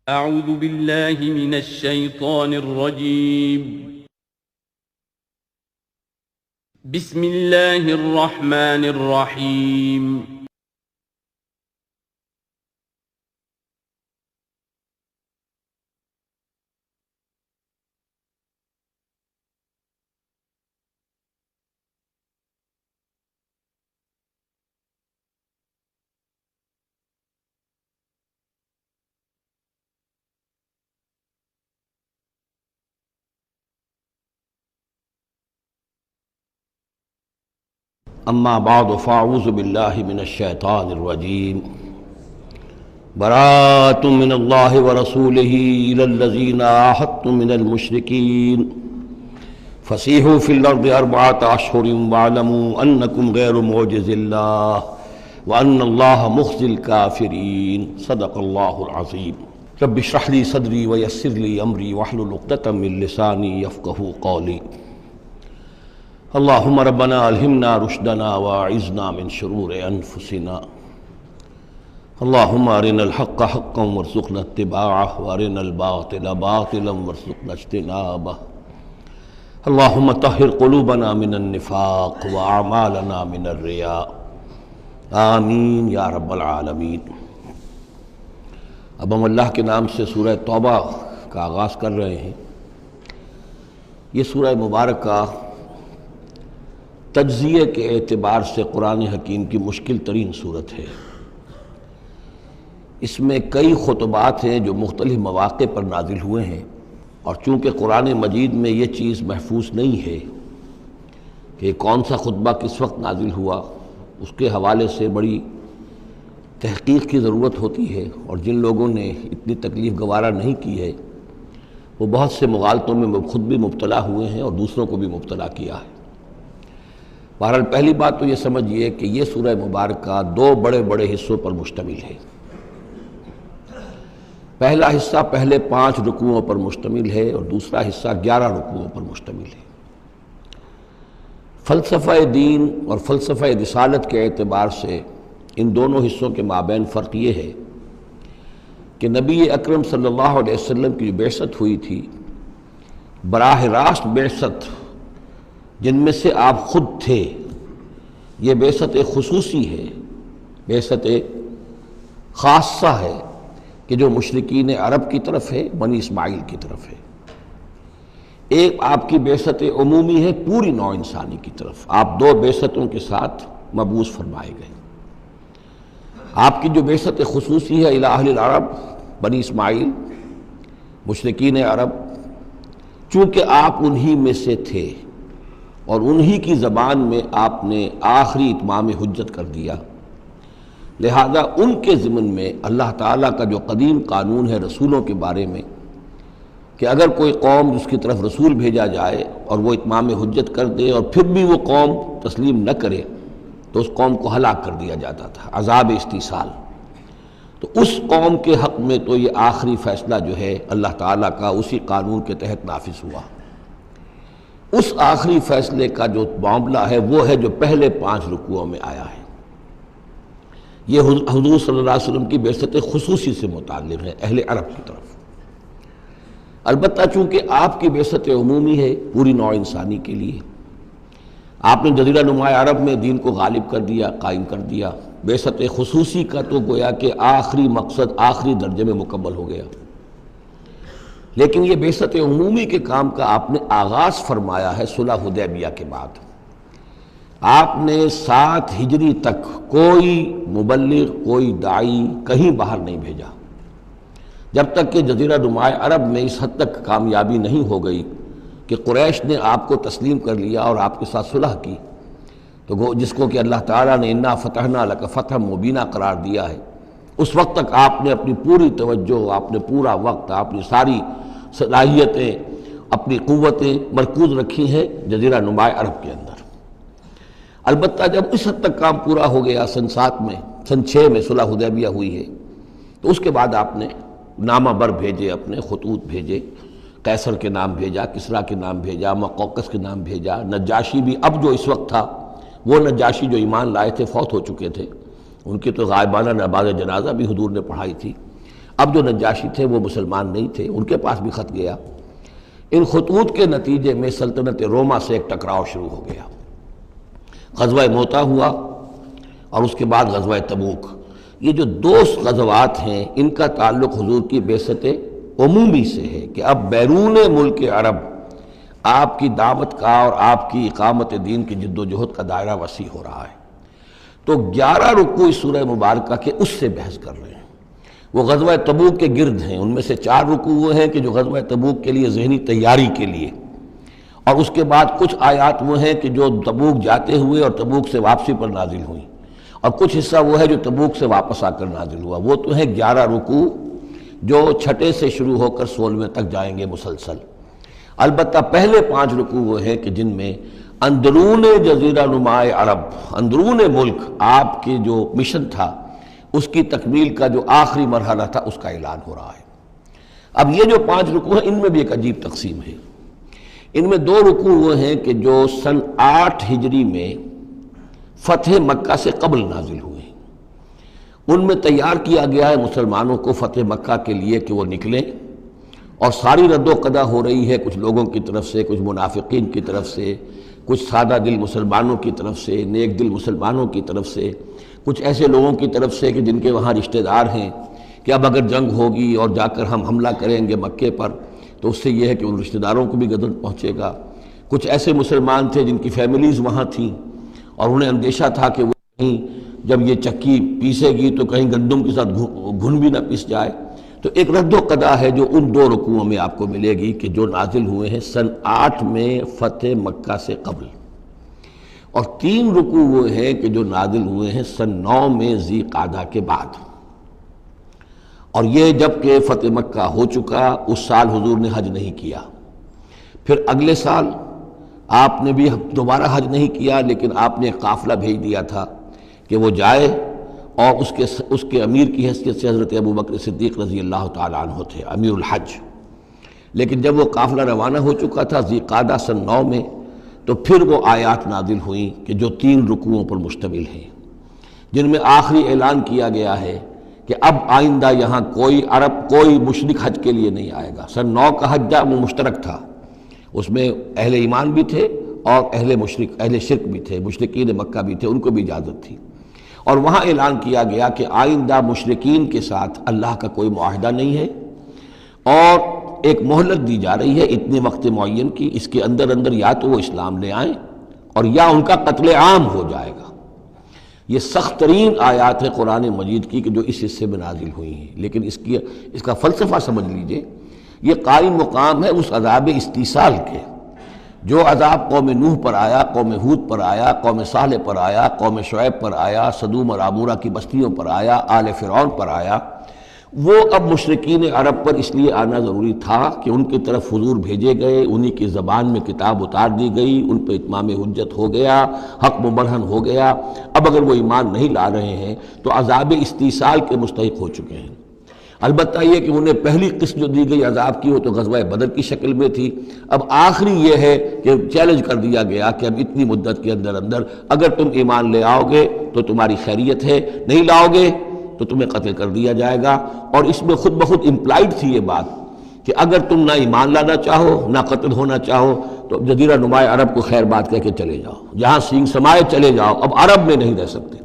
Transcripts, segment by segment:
أعوذ بالله من الشيطان الرجيم. بسم الله الرحمن الرحيم. اما بعد فاعوذ باللہ من الشیطان الرجیم براۃ من اللہ ورسولہ الی الذین عاہدتم من المشرکین فسیحوا فی الارض اربعۃ اشہر واعلموا انکم غیر معجز اللہ وان اللہ مخزی الکافرین صدق اللہ العظیم رب اشرح لی صدری ویسر لی امری واحلل عقدۃ من لسانی یفقہوا قولی اللہم ربنا الہمنا رشدنا واعذنا من شرور انفسنا اللہم ارنا الحق حقا وارزقنا اتباعہ وارنا الباطل باطلا وارزقنا اجتنابہ اللہم طہر قلوبنا من النفاق واعمالنا من الرياء آمین یا رب العالمین۔ اب ہم اللہ کے نام سے سورہ توبہ کا آغاز کر رہے ہیں۔ یہ سورہ مبارکہ تجزیے کے اعتبار سے قرآن حکیم کی مشکل ترین صورت ہے۔ اس میں کئی خطبات ہیں جو مختلف مواقع پر نازل ہوئے ہیں، اور چونکہ قرآن مجید میں یہ چیز محفوظ نہیں ہے کہ کون سا خطبہ کس وقت نازل ہوا، اس کے حوالے سے بڑی تحقیق کی ضرورت ہوتی ہے، اور جن لوگوں نے اتنی تکلیف گوارا نہیں کی ہے وہ بہت سے مغالطوں میں خود بھی مبتلا ہوئے ہیں اور دوسروں کو بھی مبتلا کیا ہے۔ بہرحال پہلی بات تو یہ سمجھیے کہ یہ سورہ مبارکہ دو بڑے بڑے حصوں پر مشتمل ہے۔ پہلا حصہ پہلے 5 رکوعوں پر مشتمل ہے اور دوسرا حصہ 11 رکوعوں پر مشتمل ہے۔ فلسفہ دین اور فلسفہ رسالت کے اعتبار سے ان دونوں حصوں کے مابین فرق یہ ہے کہ نبی اکرم صلی اللہ علیہ وسلم کی جو بعثت ہوئی تھی، براہ راست بعثت جن میں سے آپ خود تھے، یہ بعثت خصوصی ہے، بعثت خاصہ ہے کہ جو مشرکین عرب کی طرف ہے، بنی اسماعیل کی طرف ہے۔ ایک آپ کی بعثت عمومی ہے پوری نوع انسانی کی طرف۔ آپ 2 بعثتوں کے ساتھ مبعوث فرمائے گئے۔ آپ کی جو بعثت خصوصی ہے الی اہل العرب، بنی اسماعیل، مشرکین عرب، چونکہ آپ انہی میں سے تھے اور انہی کی زبان میں آپ نے آخری اتمام حجت کر دیا، لہذا ان کے ضمن میں اللہ تعالیٰ کا جو قدیم قانون ہے رسولوں کے بارے میں کہ اگر کوئی قوم جس کی طرف رسول بھیجا جائے اور وہ اتمام حجت کر دے اور پھر بھی وہ قوم تسلیم نہ کرے تو اس قوم کو ہلاک کر دیا جاتا تھا، عذاب استیصال۔ تو اس قوم کے حق میں تو یہ آخری فیصلہ جو ہے اللہ تعالیٰ کا اسی قانون کے تحت نافذ ہوا۔ اس آخری فیصلے کا جو معاملہ ہے وہ ہے جو پہلے 5 رکوعوں میں آیا ہے۔ یہ حضور صلی اللہ علیہ وسلم کی بعثت خصوصی سے متعلق ہے، اہل عرب کی طرف۔ البتہ چونکہ آپ کی بعثت عمومی ہے پوری نوع انسانی کے لیے، آپ نے جزیرہ نما عرب میں دین کو غالب کر دیا، قائم کر دیا۔ بعثت خصوصی کا تو گویا کہ آخری مقصد آخری درجے میں مکمل ہو گیا، لیکن یہ بعثت عمومی کے کام کا آپ نے آغاز فرمایا ہے صلح حدیبیہ کے بعد۔ آپ نے 7 ہجری تک کوئی مبلغ، کوئی داعی کہیں باہر نہیں بھیجا، جب تک کہ جزیرہ نما عرب میں اس حد تک کامیابی نہیں ہو گئی کہ قریش نے آپ کو تسلیم کر لیا اور آپ کے ساتھ صلح کی، تو جس کو کہ اللہ تعالیٰ نے انا فتحنا لک فتحا مبینہ قرار دیا ہے، اس وقت تک آپ نے اپنی پوری توجہ، آپ نے پورا وقت، اپنی ساری صلاحیتیں، اپنی قوتیں مرکوز رکھی ہیں جزیرہ نما عرب کے اندر۔ البتہ جب اس حد تک کام پورا ہو گیا سن 7 میں، سن 6 میں صلح حدیبیہ ہوئی ہے، تو اس کے بعد آپ نے نامہ بر بھیجے، اپنے خطوط بھیجے، قیصر کے نام بھیجا، کسریٰ کے نام بھیجا، مقوقس کے نام بھیجا، نجاشی بھی اب جو اس وقت تھا، وہ نجاشی جو ایمان لائے تھے فوت ہو چکے تھے، ان کی تو غائبانہ نماز جنازہ بھی حضور نے پڑھائی تھی۔ اب جو نجاشی تھے وہ مسلمان نہیں تھے، ان کے پاس بھی خط گیا۔ ان خطوط کے نتیجے میں سلطنت روما سے ایک ٹکراؤ شروع ہو گیا۔ غزوہ موتا ہوا اور اس کے بعد غزوہ تبوک۔ یہ جو دو غزوات ہیں ان کا تعلق حضور کی بعثت عمومی سے ہے کہ اب بیرون ملک عرب آپ کی دعوت کا اور آپ کی اقامت دین کی جد و جہد کا دائرہ وسیع ہو رہا ہے۔ تو 11 رکوع اس سورہ مبارکہ کے اس سے بحث کر رہے ہیں، وہ غزوہ تبوک کے گرد ہیں۔ ان میں سے 4 رکوع وہ ہیں کہ جو غزوہ تبوک کے لیے ذہنی تیاری کے لیے، اور اس کے بعد کچھ آیات وہ ہیں کہ جو تبوک جاتے ہوئے اور تبوک سے واپسی پر نازل ہوئیں، اور کچھ حصہ وہ ہے جو تبوک سے واپس آ کر نازل ہوا۔ وہ تو ہیں 11 رکوع جو 6 سے شروع ہو کر 16 تک جائیں گے مسلسل۔ البتہ پہلے 5 رکوع وہ ہیں کہ جن میں اندرون جزیرہ نما عرب، اندرون ملک آپ کے جو مشن تھا اس کی تکمیل کا جو آخری مرحلہ تھا اس کا اعلان ہو رہا ہے۔ اب یہ جو 5 رکوع ہیں ان میں بھی ایک عجیب تقسیم ہے۔ ان میں 2 رکوع وہ ہیں کہ جو سن 8 ہجری میں فتح مکہ سے قبل نازل ہوئے ہیں۔ ان میں تیار کیا گیا ہے مسلمانوں کو فتح مکہ کے لیے کہ وہ نکلیں، اور ساری رد و قدا ہو رہی ہے کچھ لوگوں کی طرف سے، کچھ منافقین کی طرف سے، کچھ سادہ دل مسلمانوں کی طرف سے، نیک دل مسلمانوں کی طرف سے، کچھ ایسے لوگوں کی طرف سے کہ جن کے وہاں رشتہ دار ہیں کہ اب اگر جنگ ہوگی اور جا کر ہم حملہ کریں گے مکے پر تو اس سے یہ ہے کہ ان رشتہ داروں کو بھی غضب پہنچے گا۔ کچھ ایسے مسلمان تھے جن کی فیملیز وہاں تھیں اور انہیں اندیشہ تھا کہ وہ کہیں جب یہ چکی پیسے گی تو کہیں گندم کے ساتھ گھن بھی نہ پیس جائے۔ تو ایک رد و قدا ہے جو ان 2 رکوعوں میں آپ کو ملے گی کہ جو نازل ہوئے ہیں سن 8 میں فتح مکہ سے قبل، اور 3 رکوع وہ ہیں کہ جو نازل ہوئے ہیں سن 9 میں ذی قعدہ کے بعد۔ اور یہ جب کہ فتح مکہ ہو چکا، اس سال حضور نے حج نہیں کیا، پھر اگلے سال آپ نے بھی دوبارہ حج نہیں کیا، لیکن آپ نے ایک قافلہ بھیج دیا تھا کہ وہ جائے، اور اس کے امیر کی حیثیت سے حضرت ابوبکر صدیق رضی اللہ تعالیٰ عنہ تھے امیر الحج۔ لیکن جب وہ قافلہ روانہ ہو چکا تھا ذی قعدہ سن 9 میں، تو پھر وہ آیات نازل ہوئیں کہ جو 3 رکوعوں پر مشتمل ہیں، جن میں آخری اعلان کیا گیا ہے کہ اب آئندہ یہاں کوئی عرب، کوئی مشرک حج کے لیے نہیں آئے گا۔ سن 9 کا حج وہ مشترک تھا، اس میں اہل ایمان بھی تھے اور اہل شرک بھی تھے، مشرکین مکہ بھی تھے، ان کو بھی اجازت تھی۔ اور وہاں اعلان کیا گیا کہ آئندہ مشرکین کے ساتھ اللہ کا کوئی معاہدہ نہیں ہے، اور ایک مہلت دی جا رہی ہے اتنے وقت معین کی، اس کے اندر یا تو وہ اسلام لے آئیں اور یا ان کا قتل عام ہو جائے گا۔ یہ سخت ترین آیات ہے قرآن مجید کی کہ جو اس حصے میں نازل ہوئی ہیں، لیکن اس کا فلسفہ سمجھ لیجئے، یہ قائم مقام ہے اس عذاب استیصال کے، جو عذاب قوم نوح پر آیا، قوم ہود پر آیا، قوم صالح پر آیا، قوم شعیب پر آیا، سدوم اور عمورہ کی بستیوں پر آیا، آل فرعون پر آیا، وہ اب مشرکین عرب پر اس لیے آنا ضروری تھا کہ ان کی طرف حضور بھیجے گئے، انہی کی زبان میں کتاب اتار دی گئی، ان پہ اتمام حجت ہو گیا، حق مبرہن ہو گیا۔ اب اگر وہ ایمان نہیں لا رہے ہیں تو عذاب استیصال کے مستحق ہو چکے ہیں۔ البتہ یہ کہ انہیں پہلی قسط جو دی گئی عذاب کی وہ تو غزوہ بدر کی شکل میں تھی، اب آخری یہ ہے کہ چیلنج کر دیا گیا کہ اب اتنی مدت کے اندر اگر تم ایمان لے آؤ گے تو تمہاری خیریت ہے، نہیں لاؤ گے تو تمہیں قتل کر دیا جائے گا۔ اور اس میں خود بخود امپلائڈ تھی یہ بات کہ اگر تم نہ ایمان لانا چاہو نہ قتل ہونا چاہو تو جزیرہ نما عرب کو خیر بات کہہ کے چلے جاؤ، جہاں سینگ سمائے چلے جاؤ، اب عرب میں نہیں رہ سکتے۔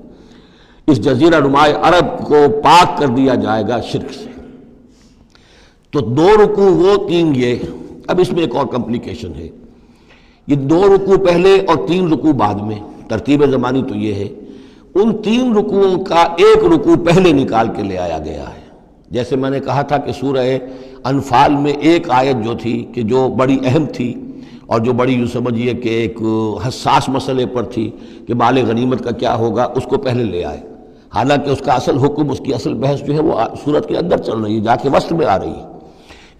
اس جزیرہ نما عرب کو پاک کر دیا جائے گا شرک سے۔ تو 2 رکوع وہ 3 یہ، اب اس میں ایک اور کمپلیکیشن ہے، یہ 2 رکوع پہلے اور 3 رکوع بعد میں، ترتیب زمانی تو یہ ہے، ان 3 رکوعوں کا ایک رکوع پہلے نکال کے لے آیا گیا ہے۔ جیسے میں نے کہا تھا کہ سورہ انفال میں ایک آیت جو تھی کہ جو بڑی اہم تھی اور جو بڑی یوں سمجھیے کہ ایک حساس مسئلے پر تھی کہ مال غنیمت کا کیا ہوگا، اس کو پہلے لے آئے، حالانکہ اس کا اصل حکم، اس کی اصل بحث جو ہے وہ سورت کے اندر چل رہی ہے، جا کے وسط میں آ رہی ہے۔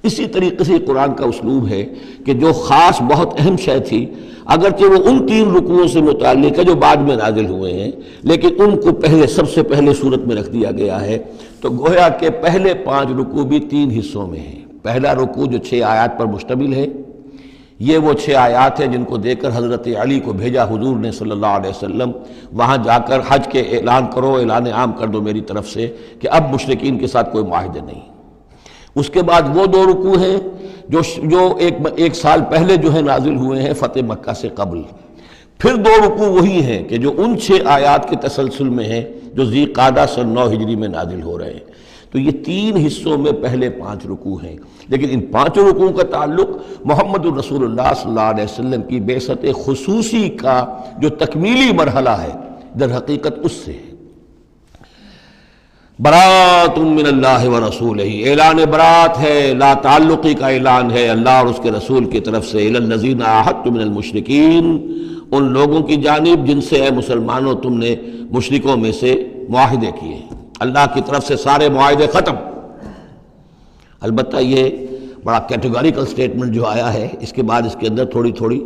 اسی طریقے سے قرآن کا اسلوب ہے کہ جو خاص بہت اہم شے تھی، اگرچہ وہ ان 3 رکوعوں سے متعلق ہے جو بعد میں نازل ہوئے ہیں، لیکن ان کو پہلے سب سے پہلے صورت میں رکھ دیا گیا ہے۔ تو گویا کہ پہلے 5 رکوع بھی 3 حصوں میں ہیں۔ پہلا رکوع جو 6 آیات پر مشتمل ہے، یہ وہ 6 آیات ہیں جن کو دے کر حضرت علی کو بھیجا حضور نے صلی اللہ علیہ وسلم، وہاں جا کر حج کے اعلان کرو، اعلان عام کر دو میری طرف سے کہ اب مشرکین کے ساتھ کوئی معاہدے نہیں۔ اس کے بعد وہ 2 رکوع ہیں جو ایک سال پہلے جو ہے نازل ہوئے ہیں فتح مکہ سے قبل. پھر 2 رکوع وہی ہیں کہ جو ان 6 آیات کے تسلسل میں ہیں جو ذی قعدہ سن 9 ہجری میں نازل ہو رہے ہیں. تو یہ 3 حصوں میں پہلے 5 رکوع ہیں، لیکن ان 5 رکوعوں کا تعلق محمد الرسول اللہ صلی اللہ علیہ وسلم کی بعثت خصوصی کا جو تکمیلی مرحلہ ہے در حقیقت اس سے ہے. برات من اللہ ورسولہ، اعلان برات ہے، لا تعلقی کا اعلان ہے اللہ اور اس کے رسول کی طرف سے. الی الذین عاہدتم من المشرکین، ان لوگوں کی جانب جن سے اے مسلمانوں تم نے مشرکوں میں سے معاہدے کیے. اللہ کی طرف سے سارے معاہدے ختم. البتہ یہ بڑا کیٹیگوریکل سٹیٹمنٹ جو آیا ہے، اس کے بعد اس کے اندر تھوڑی تھوڑی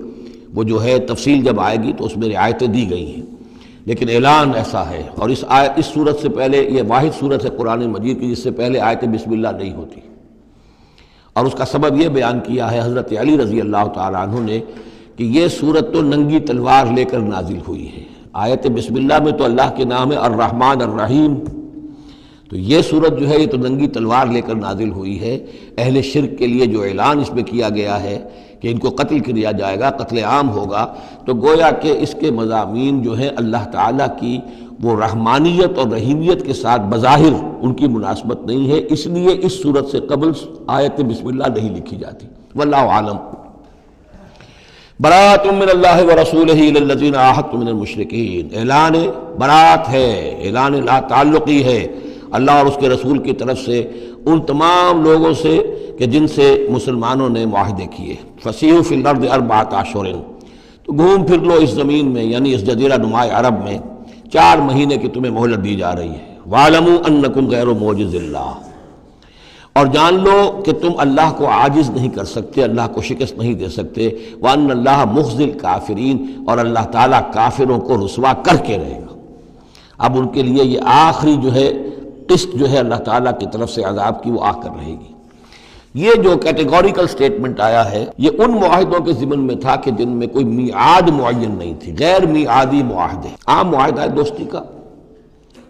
وہ جو ہے تفصیل جب آئے گی تو اس میں رعایتیں دی گئی ہیں، لیکن اعلان ایسا ہے. اور اس صورت سے پہلے، یہ واحد صورت ہے قرآن مجید کی جس سے پہلے آیت بسم اللہ نہیں ہوتی، اور اس کا سبب یہ بیان کیا ہے حضرت علی رضی اللہ تعالیٰ عنہ نے کہ یہ صورت تو ننگی تلوار لے کر نازل ہوئی ہے. آیت بسم اللہ میں تو اللہ کے نام ہے الرحمن الرحیم، تو یہ صورت جو ہے یہ تو ننگی تلوار لے کر نازل ہوئی ہے. اہل شرک کے لیے جو اعلان اس میں کیا گیا ہے کہ ان کو قتل کیا جائے گا، قتل عام ہوگا، تو گویا کہ اس کے مضامین جو ہیں اللہ تعالیٰ کی وہ رحمانیت اور رحیمیت کے ساتھ بظاہر ان کی مناسبت نہیں ہے، اس لیے اس صورت سے قبل آیت بسم اللہ نہیں لکھی جاتی. واللہ عالم. برات من اللہ ورسولہ الی الذین عاہدتم من المشرکین، اعلان برات ہے، اعلان لا تعلقی ہے اللہ اور اس کے رسول کی طرف سے ان تمام لوگوں سے کہ جن سے مسلمانوں نے معاہدے کیے. فسیحوا فی الارض 4 اشہر، تو گھوم پھر لو اس زمین میں، یعنی اس جزیرہ نما عرب میں 4 مہینے کی تمہیں مہلت دی جا رہی ہے. وَاعْلَمُوا أَنَّكُمْ غَيْرُ مُعْجِزِ اللَّهِ، اور جان لو کہ تم اللہ کو عاجز نہیں کر سکتے، اللہ کو شکست نہیں دے سکتے. وَأَنَّ اللَّهَ مُخْزِي الْكَافِرِينَ، اور اللہ تعالیٰ کافروں کو رسوا کر کے رہے گا. اب ان کے لیے یہ آخری جو ہے قسط جو ہے اللہ تعالیٰ کی طرف سے عذاب کی وہ آ کر رہے گی. یہ جو کیٹیگوریکل سٹیٹمنٹ آیا ہے یہ ان معاہدوں کے ضمن میں تھا کہ جن میں کوئی میعاد معین نہیں تھی، غیر میعادی معاہدے. عام معاہدہ ہے دوستی کا،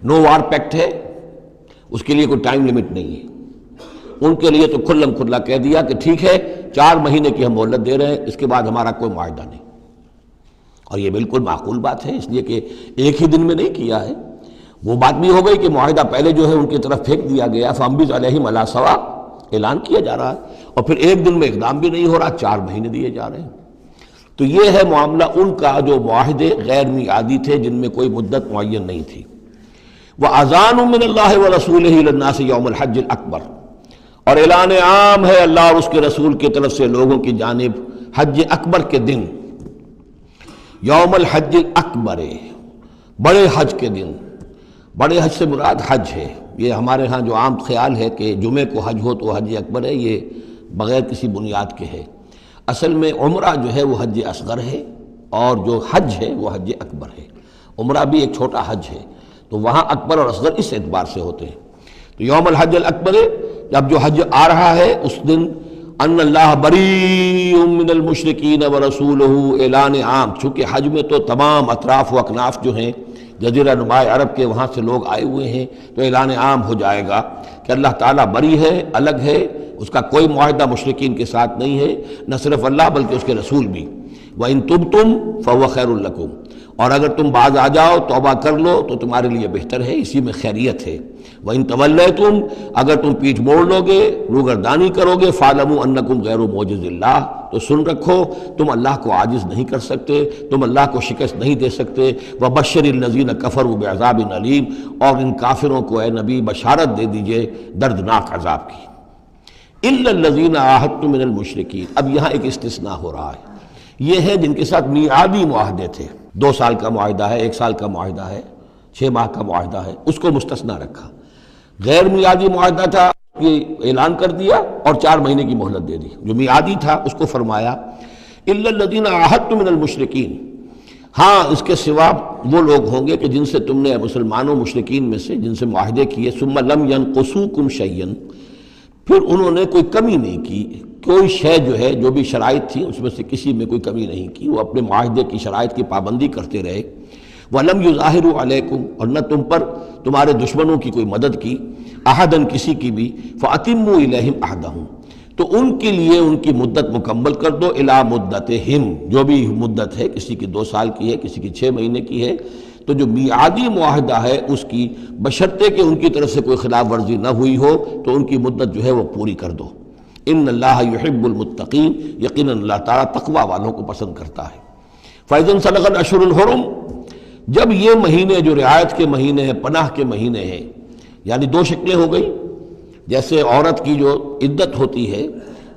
نو وار پیکٹ ہے، اس کے لیے کوئی ٹائم لمٹ نہیں ہے. ان کے لیے تو کھلم کھلا کہہ دیا کہ ٹھیک ہے 4 مہینے کی ہم مہلت دے رہے ہیں، اس کے بعد ہمارا کوئی معاہدہ نہیں. اور یہ بالکل معقول بات ہے، اس لیے کہ ایک ہی دن میں نہیں کیا ہے. وہ بات بھی ہو گئی کہ معاہدہ پہلے جو ہے ان کی طرف پھینک دیا گیا، فَأَنبِذْ عَلَيْهِمْ عَلَىٰ سَوَاءٍ، اعلان کیا جا رہا ہے، اور پھر ایک دن میں اقدام بھی نہیں ہو رہا، 4 مہینے دیے جا رہے ہیں. تو یہ ہے معاملہ ان کا جو معاہدے غیر میعادی تھے جن میں کوئی مدت معین نہیں تھی. وَأَذَانٌ مِّنَ اللَّهِ وَرَسُولِهِ إِلَى النَّاسِ يَوْمَ الْحَجِّ الْأَكْبَرِ، اور اعلان عام ہے اللہ اور اس کے رسول کی طرف سے لوگوں کی جانب حج اکبر کے دن. یوم الحج الاکبر، بڑے حج کے دن. بڑے حج سے مراد حج ہے. یہ ہمارے ہاں جو عام خیال ہے کہ جمعے کو حج ہو تو حج اکبر ہے، یہ بغیر کسی بنیاد کے ہے. اصل میں عمرہ جو ہے وہ حج اصغر ہے، اور جو حج ہے وہ حج اکبر ہے. عمرہ بھی ایک چھوٹا حج ہے، تو وہاں اکبر اور اصغر اس اعتبار سے ہوتے ہیں. تو یوم الحج الاکبر، جب جو حج آ رہا ہے اس دن ان اللہ بریء من المشرکین ورسولہ، اعلان عام. چونکہ حج میں تو تمام اطراف و اکناف جو ہیں جزیرہ نما عرب کے وہاں سے لوگ آئے ہوئے ہیں، تو اعلان عام ہو جائے گا کہ اللہ تعالیٰ بری ہے، الگ ہے، اس کا کوئی معاہدہ مشرکین کے ساتھ نہیں ہے، نہ صرف اللہ بلکہ اس کے رسول بھی. وَإِن تُبْتُمْ فَهُوَ خَيْرٌ لَكُمْ، اور اگر تم باز آ جاؤ، توبہ کر لو تو تمہارے لیے بہتر ہے، اسی میں خیریت ہے. وَإِن تَوَلَّيْتُمْ، اگر تم پیٹھ موڑ لو گے، روگردانی کرو گے، فَاعْلَمُوا أَنَّكُمْ غَيْرُ مُعْجِزِ اللَّهِ، تو سن رکھو تم اللہ کو عاجز نہیں کر سکتے، تم اللہ کو شکست نہیں دے سکتے. وَبَشِّرِ الَّذِينَ كَفَرُوا بِعَذَابٍ أَلِيمٍ، اور ان کافروں کو اے نبی بشارت دے دیجئے دردناک عذاب کی. إِلَّا الَّذِينَ عَاهَدتُّم مِّنَ الْمُشْرِكِينَ، اب یہاں ایک استثناء ہو رہا ہے. یہ ہے جن کے ساتھ میعادی معاہدے تھے، 2 سال کا معاہدہ ہے، 1 سال کا معاہدہ ہے، 6 ماہ کا معاہدہ ہے، اس کو مستثنیٰ رکھا. غیر میعادی معاہدہ تھا، یہ اعلان کر دیا اور 4 مہینے کی مہلت دے دی. جو میعادی تھا اس کو فرمایا الا الذین عاہدتم من المشرکین، ہاں اس کے سوا وہ لوگ ہوں گے کہ جن سے تم نے مسلمانوں مشرکین میں سے جن سے معاہدے کیے. ثم لم ینقصوکم شیئا، پھر انہوں نے کوئی کمی نہیں کی، کوئی شے جو ہے جو بھی شرائط تھی اس میں سے کسی میں کوئی کمی نہیں کی، وہ اپنے معاہدے کی شرائط کی پابندی کرتے رہے. وَلَمْ يُظَاهِرُوا عَلَيْكُمْ، اور نہ تم پر تمہارے دشمنوں کی کوئی مدد کی، احدن کسی کی بھی، فَأَتِمُّوا إِلَيْهِمْ عَهْدَهُمْ، تو ان کے لیے ان کی مدت مکمل کر دو، اِلَى مُدَّتِهِمْ، جو بھی مدت ہے، کسی کی 2 سال کی ہے، کسی کی 6 مہینے کی ہے، تو جو میعادی معاہدہ ہے اس کی بشرطے کہ ان کی طرف سے کوئی خلاف ورزی نہ ہوئی ہو تو ان کی مدت جو ہے وہ پوری کر دو۔ ان اللہ یحب المتقین، یقیناً اللہ تعالیٰ تقوی والوں کو پسند کرتا ہے۔ فَإِذَا انسَلَخَ الْأَشْهُرُ الْحُرُمُ، جب یہ مہینے جو رعایت کے مہینے ہیں، پناہ کے مہینے ہیں، یعنی 2 شکلیں ہو گئی، جیسے عورت کی جو عدت ہوتی ہے،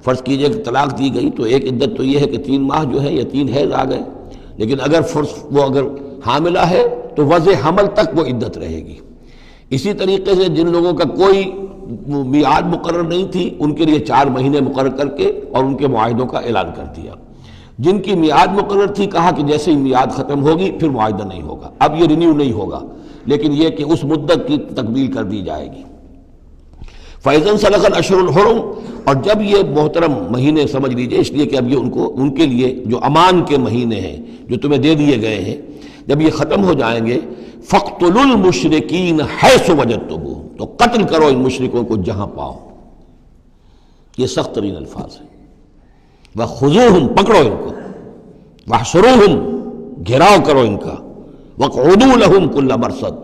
فرض کیجئے کہ طلاق دی گئی تو ایک عدت تو یہ ہے کہ 3 ماہ جو ہے یا 3 حیض آ گئے، لیکن اگر وہ اگر حاملہ ہے تو وضع حمل تک وہ عدت رہے گی۔ اسی طریقے سے جن لوگوں کا کوئی میعاد مقرر نہیں تھی ان کے لیے 4 مہینے مقرر کر کے اور ان کے معاہدوں کا اعلان کر دیا۔ جن کی میعاد مقرر تھی کہا کہ جیسے ہی میعاد ختم ہوگی پھر معاہدہ نہیں ہوگا، اب یہ رینیو نہیں ہوگا، لیکن یہ کہ اس مدت کی تکمیل کر دی جائے گی۔ فَإِذَا انسَلَخَ الْأَشْهُرُ الْحُرُمُ، اور جب یہ محترم مہینے سمجھ لیجئے، اس لیے کہ اب یہ ان کے لیے جو امان کے مہینے ہیں جو تمہیں دے دیے گئے ہیں، جب یہ ختم ہو جائیں گے، فَاقْتُلُوا الْمُشْرِكِينَ حَيْثُ وَجَدتُّمُوهُمْ، تو قتل کرو ان مشرکوں کو جہاں پاؤ۔ یہ سخت ترین الفاظ ہیں۔ وَخُذُوهُمْ، پکڑو ان کو، وَاحْصُرُوهُمْ، گھیراؤ کرو ان کا، وَاقْعُدُوا لَهُمْ كُلَّ مَرْصَدٍ،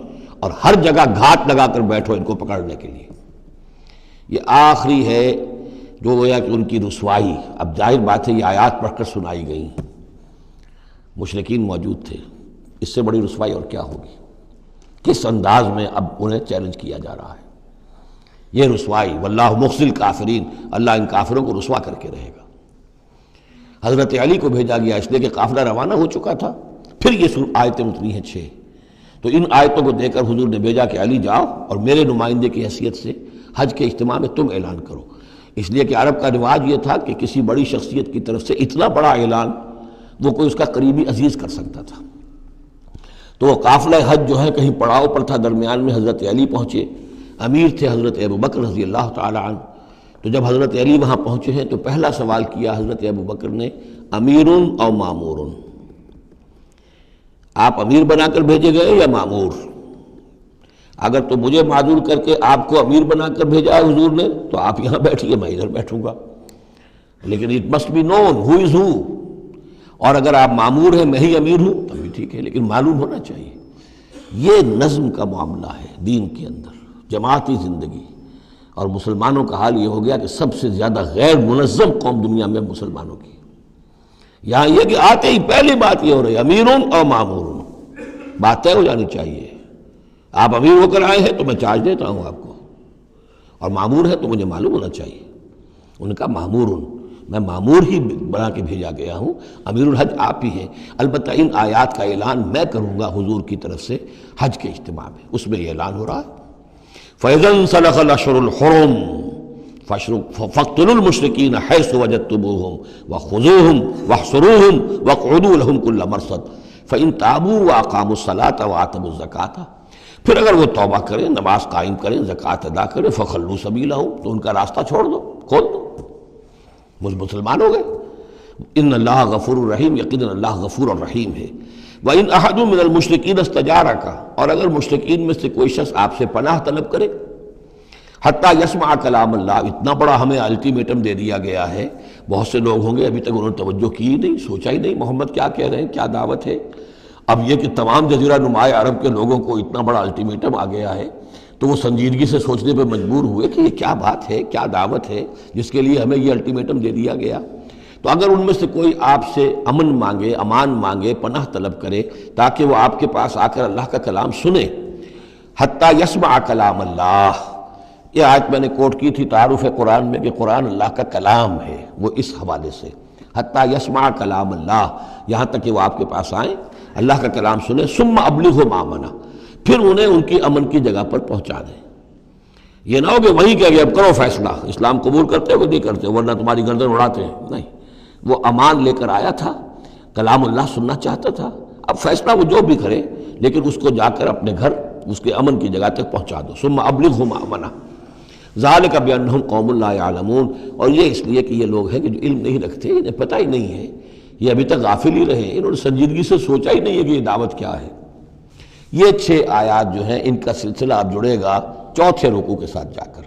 اور ہر جگہ گھات لگا کر بیٹھو ان کو پکڑنے کے لیے۔ یہ آخری ہے جو گویا کہ ان کی رسوائی، اب ظاہر بات ہے یہ آیات پڑھ کر سنائی گئیں، مشرکین موجود تھے، اس سے بڑی رسوائی اور کیا ہوگی؟ کس انداز میں اب انہیں چیلنج کیا جا رہا ہے؟ یہ رسوائی، واللہ مخزی الکافرین، اللہ ان کافروں کو رسوا کر کے رہے گا۔ حضرت علی کو بھیجا گیا اس لیے کہ قافلہ روانہ ہو چکا تھا، پھر یہ آیتیں اتری ہیں 6، تو ان آیتوں کو دے کر حضور نے بھیجا کہ علی جاؤ اور میرے نمائندے کی حیثیت سے حج کے اجتماع میں تم اعلان کرو، اس لیے کہ عرب کا رواج یہ تھا کہ کسی بڑی شخصیت کی طرف سے اتنا بڑا اعلان وہ کوئی اس کا قریبی عزیز کر سکتا تھا۔ تو وہ قافلہ حج جو ہے کہیں پڑاؤ پر تھا، درمیان میں حضرت علی پہنچے، امیر تھے حضرت ابوبکر رضی اللہ تعالی عنہ، تو جب حضرت علی وہاں پہنچے ہیں تو پہلا سوال کیا حضرت ابوبکر نے، امیر او مامور، آپ امیر بنا کر بھیجے گئے یا مامور؟ اگر تو مجھے معذور کر کے آپ کو امیر بنا کر بھیجا ہے حضور نے تو آپ یہاں بیٹھیے، میں ادھر بیٹھوں گا، لیکن اٹ مسٹ بی نون ہو از ہو، اور اگر آپ مامور ہیں میں ہی امیر ہوں تب بھی ٹھیک ہے، لیکن معلوم ہونا چاہیے۔ یہ نظم کا معاملہ ہے دین کے اندر، جماعتی زندگی، اور مسلمانوں کا حال یہ ہو گیا کہ سب سے زیادہ غیر منظم قوم دنیا میں مسلمانوں کی۔ یہاں یہ کہ آتے ہی پہلی بات یہ ہو رہی ہے امیر اور مامور، بات طے ہو جانی چاہیے، آپ امیر ہو کر آئے ہیں تو میں چارج دیتا ہوں آپ کو، اور مامور ہے تو مجھے معلوم ہونا چاہیے۔ ان کا مامور، میں مامور ہی بنا کے بھیجا گیا ہوں، امیر الحج آپ ہی ہیں، البتہ ان آیات کا اعلان میں کروں گا حضور کی طرف سے حج کے اجتماع میں، اس میں یہ اعلان ہو رہا ہے۔ فَإِذَا انسَلَخَ الْأَشْهُرُ الْحُرُمُ فَاقْتُلُوا الْمُشْرِكِينَ حَيْثُ وَجَدتُّمُوهُمْ وَخُذُوهُمْ وَاحْصُرُوهُمْ وَاقْعُدُوا لَهُمْ كُلَّ مَرْصَدٍ فَإِن تَابُوا وَأَقَامُوا الصَّلَاةَ وَآتَوُا الزَّكَاةَ، پھر اگر وہ توبہ کریں، نماز قائم کریں، زکوٰۃ ادا کریں، فَخَلُّوا سَبِيلَهُمْ، تو ان کا راستہ چھوڑ دو، کھول دو، مسلمان ہو گئے۔ ان اللہ غفور الرحیم، یقیناً اللہ غفور الرحیم ہے۔ وَإِنْ أَحَدٌ مِّنَ الْمُشْرِكِينَ اسْتَجَارَكَ، اور اگر مشرکین میں سے کوئی شخص آپ سے پناہ طلب کرے، حتیٰ یسمع کلام اللہ، اتنا بڑا ہمیں الٹیمیٹم دے دیا گیا ہے، بہت سے لوگ ہوں گے ابھی تک انہوں نے توجہ کی ہی نہیں، سوچا ہی نہیں محمد کیا کہہ رہے ہیں، کیا دعوت ہے۔ اب یہ کہ تمام جزیرہ نماء عرب کے لوگوں کو اتنا بڑا الٹیمیٹم آ گیا ہے تو وہ سنجیدگی سے سوچنے پہ مجبور ہوئے کہ یہ کیا بات ہے، کیا دعوت ہے جس کے لیے ہمیں یہ الٹیمیٹم دے دیا گیا۔ تو اگر ان میں سے کوئی آپ سے امن مانگے، امان مانگے، پناہ طلب کرے تاکہ وہ آپ کے پاس آ کر اللہ کا کلام سنے، حتیٰ یسمع کلام اللہ، یہ آیت میں نے کوٹ کی تھی تعارف قرآن میں کہ قرآن اللہ کا کلام ہے، وہ اس حوالے سے حتیٰ یسمع کلام اللہ، یہاں تک کہ وہ آپ کے پاس آئیں، اللہ کا کلام سنیں، ثم ابلغہ مامنا، پھر انہیں ان کی امن کی جگہ پر پہنچا دیں۔ یہ نہ ہو کہ وہیں کہہ گئے اب کرو فیصلہ، اسلام قبول کرتے ہو کہ نہیں کرتے، ورنہ تمہاری گردن اڑاتے ہیں، نہیں، وہ امان لے کر آیا تھا، کلام اللہ سننا چاہتا تھا، اب فیصلہ وہ جو بھی کرے لیکن اس کو جا کر اپنے گھر اس کے امن کی جگہ تک پہنچا دو۔ ثم ابلغہ مامنا ذالک بانہم قوم لا یعلمون، اور یہ اس لیے کہ یہ لوگ ہیں کہ جو علم نہیں رکھتے، انہیں پتہ ہی نہیں ہے، یہ ابھی تک غافل ہی رہے، انہوں نے سنجیدگی سے سوچا ہی نہیں ہے کہ یہ دعوت کیا ہے۔ یہ 6 آیات جو ہیں ان کا سلسلہ اب جڑے گا چوتھے رکوع کے ساتھ جا کر۔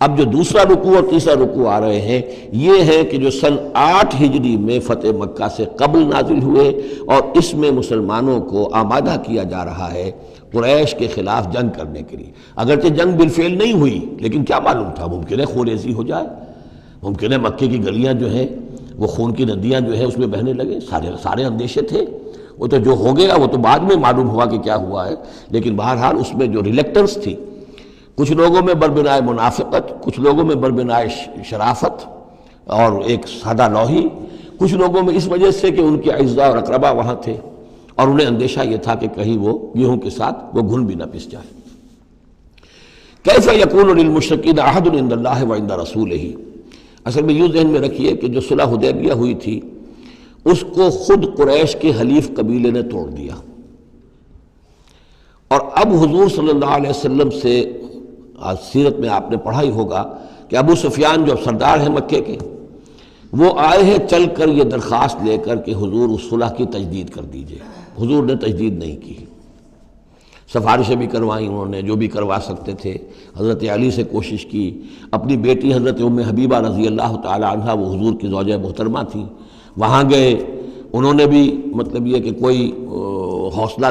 اب جو دوسرا رکوع اور تیسرا رکوع آ رہے ہیں یہ ہیں کہ جو سن 8 ہجری میں فتح مکہ سے قبل نازل ہوئے، اور اس میں مسلمانوں کو آمادہ کیا جا رہا ہے قریش کے خلاف جنگ کرنے کے لیے۔ اگرچہ جنگ بالفعل نہیں ہوئی لیکن کیا معلوم تھا، ممکن ہے خون ریزی ہو جائے، ممکن ہے مکے کی گلیاں جو ہیں وہ خون کی ندیاں جو ہیں اس میں بہنے لگے، سارے اندیشے تھے۔ وہ تو جو ہو گیا وہ تو بعد میں معلوم ہوا کہ کیا ہوا ہے، لیکن بہرحال اس میں جو ریلیکٹنس تھی، کچھ لوگوں میں بربنائے منافقت، کچھ لوگوں میں بربنائے شرافت اور ایک سادہ لوحی، کچھ لوگوں میں اس وجہ سے کہ ان کے اعزاء اور اقربا وہاں تھے اور انہیں اندیشہ یہ تھا کہ کہیں وہ گیہوں کے ساتھ وہ گھن بھی نہ پس جائے۔ کیف یکون للمشرکین عہد عند اللہ وعند رسولہ، اصل میں یوں ذہن میں رکھیے کہ جو صلح حدیبیہ ہوئی تھی اس کو خود قریش کے حلیف قبیلے نے توڑ دیا، اور اب حضور صلی اللہ علیہ وسلم سے سیرت میں آپ نے پڑھا ہی ہوگا کہ ابو سفیان جو سردار ہیں مکے کے، وہ آئے ہیں چل کر یہ درخواست لے کر کہ حضور اس صلح کی تجدید کر دیجئے۔ حضور نے تجدید نہیں کی، سفارشیں بھی کروائیں انہوں نے جو بھی کروا سکتے تھے، حضرت علی سے کوشش کی، اپنی بیٹی حضرت ام حبیبہ رضی اللہ تعالی عنہ وہ حضور کی زوجہ محترمہ تھی، وہاں گئے، انہوں نے بھی مطلب یہ کہ کوئی حوصلہ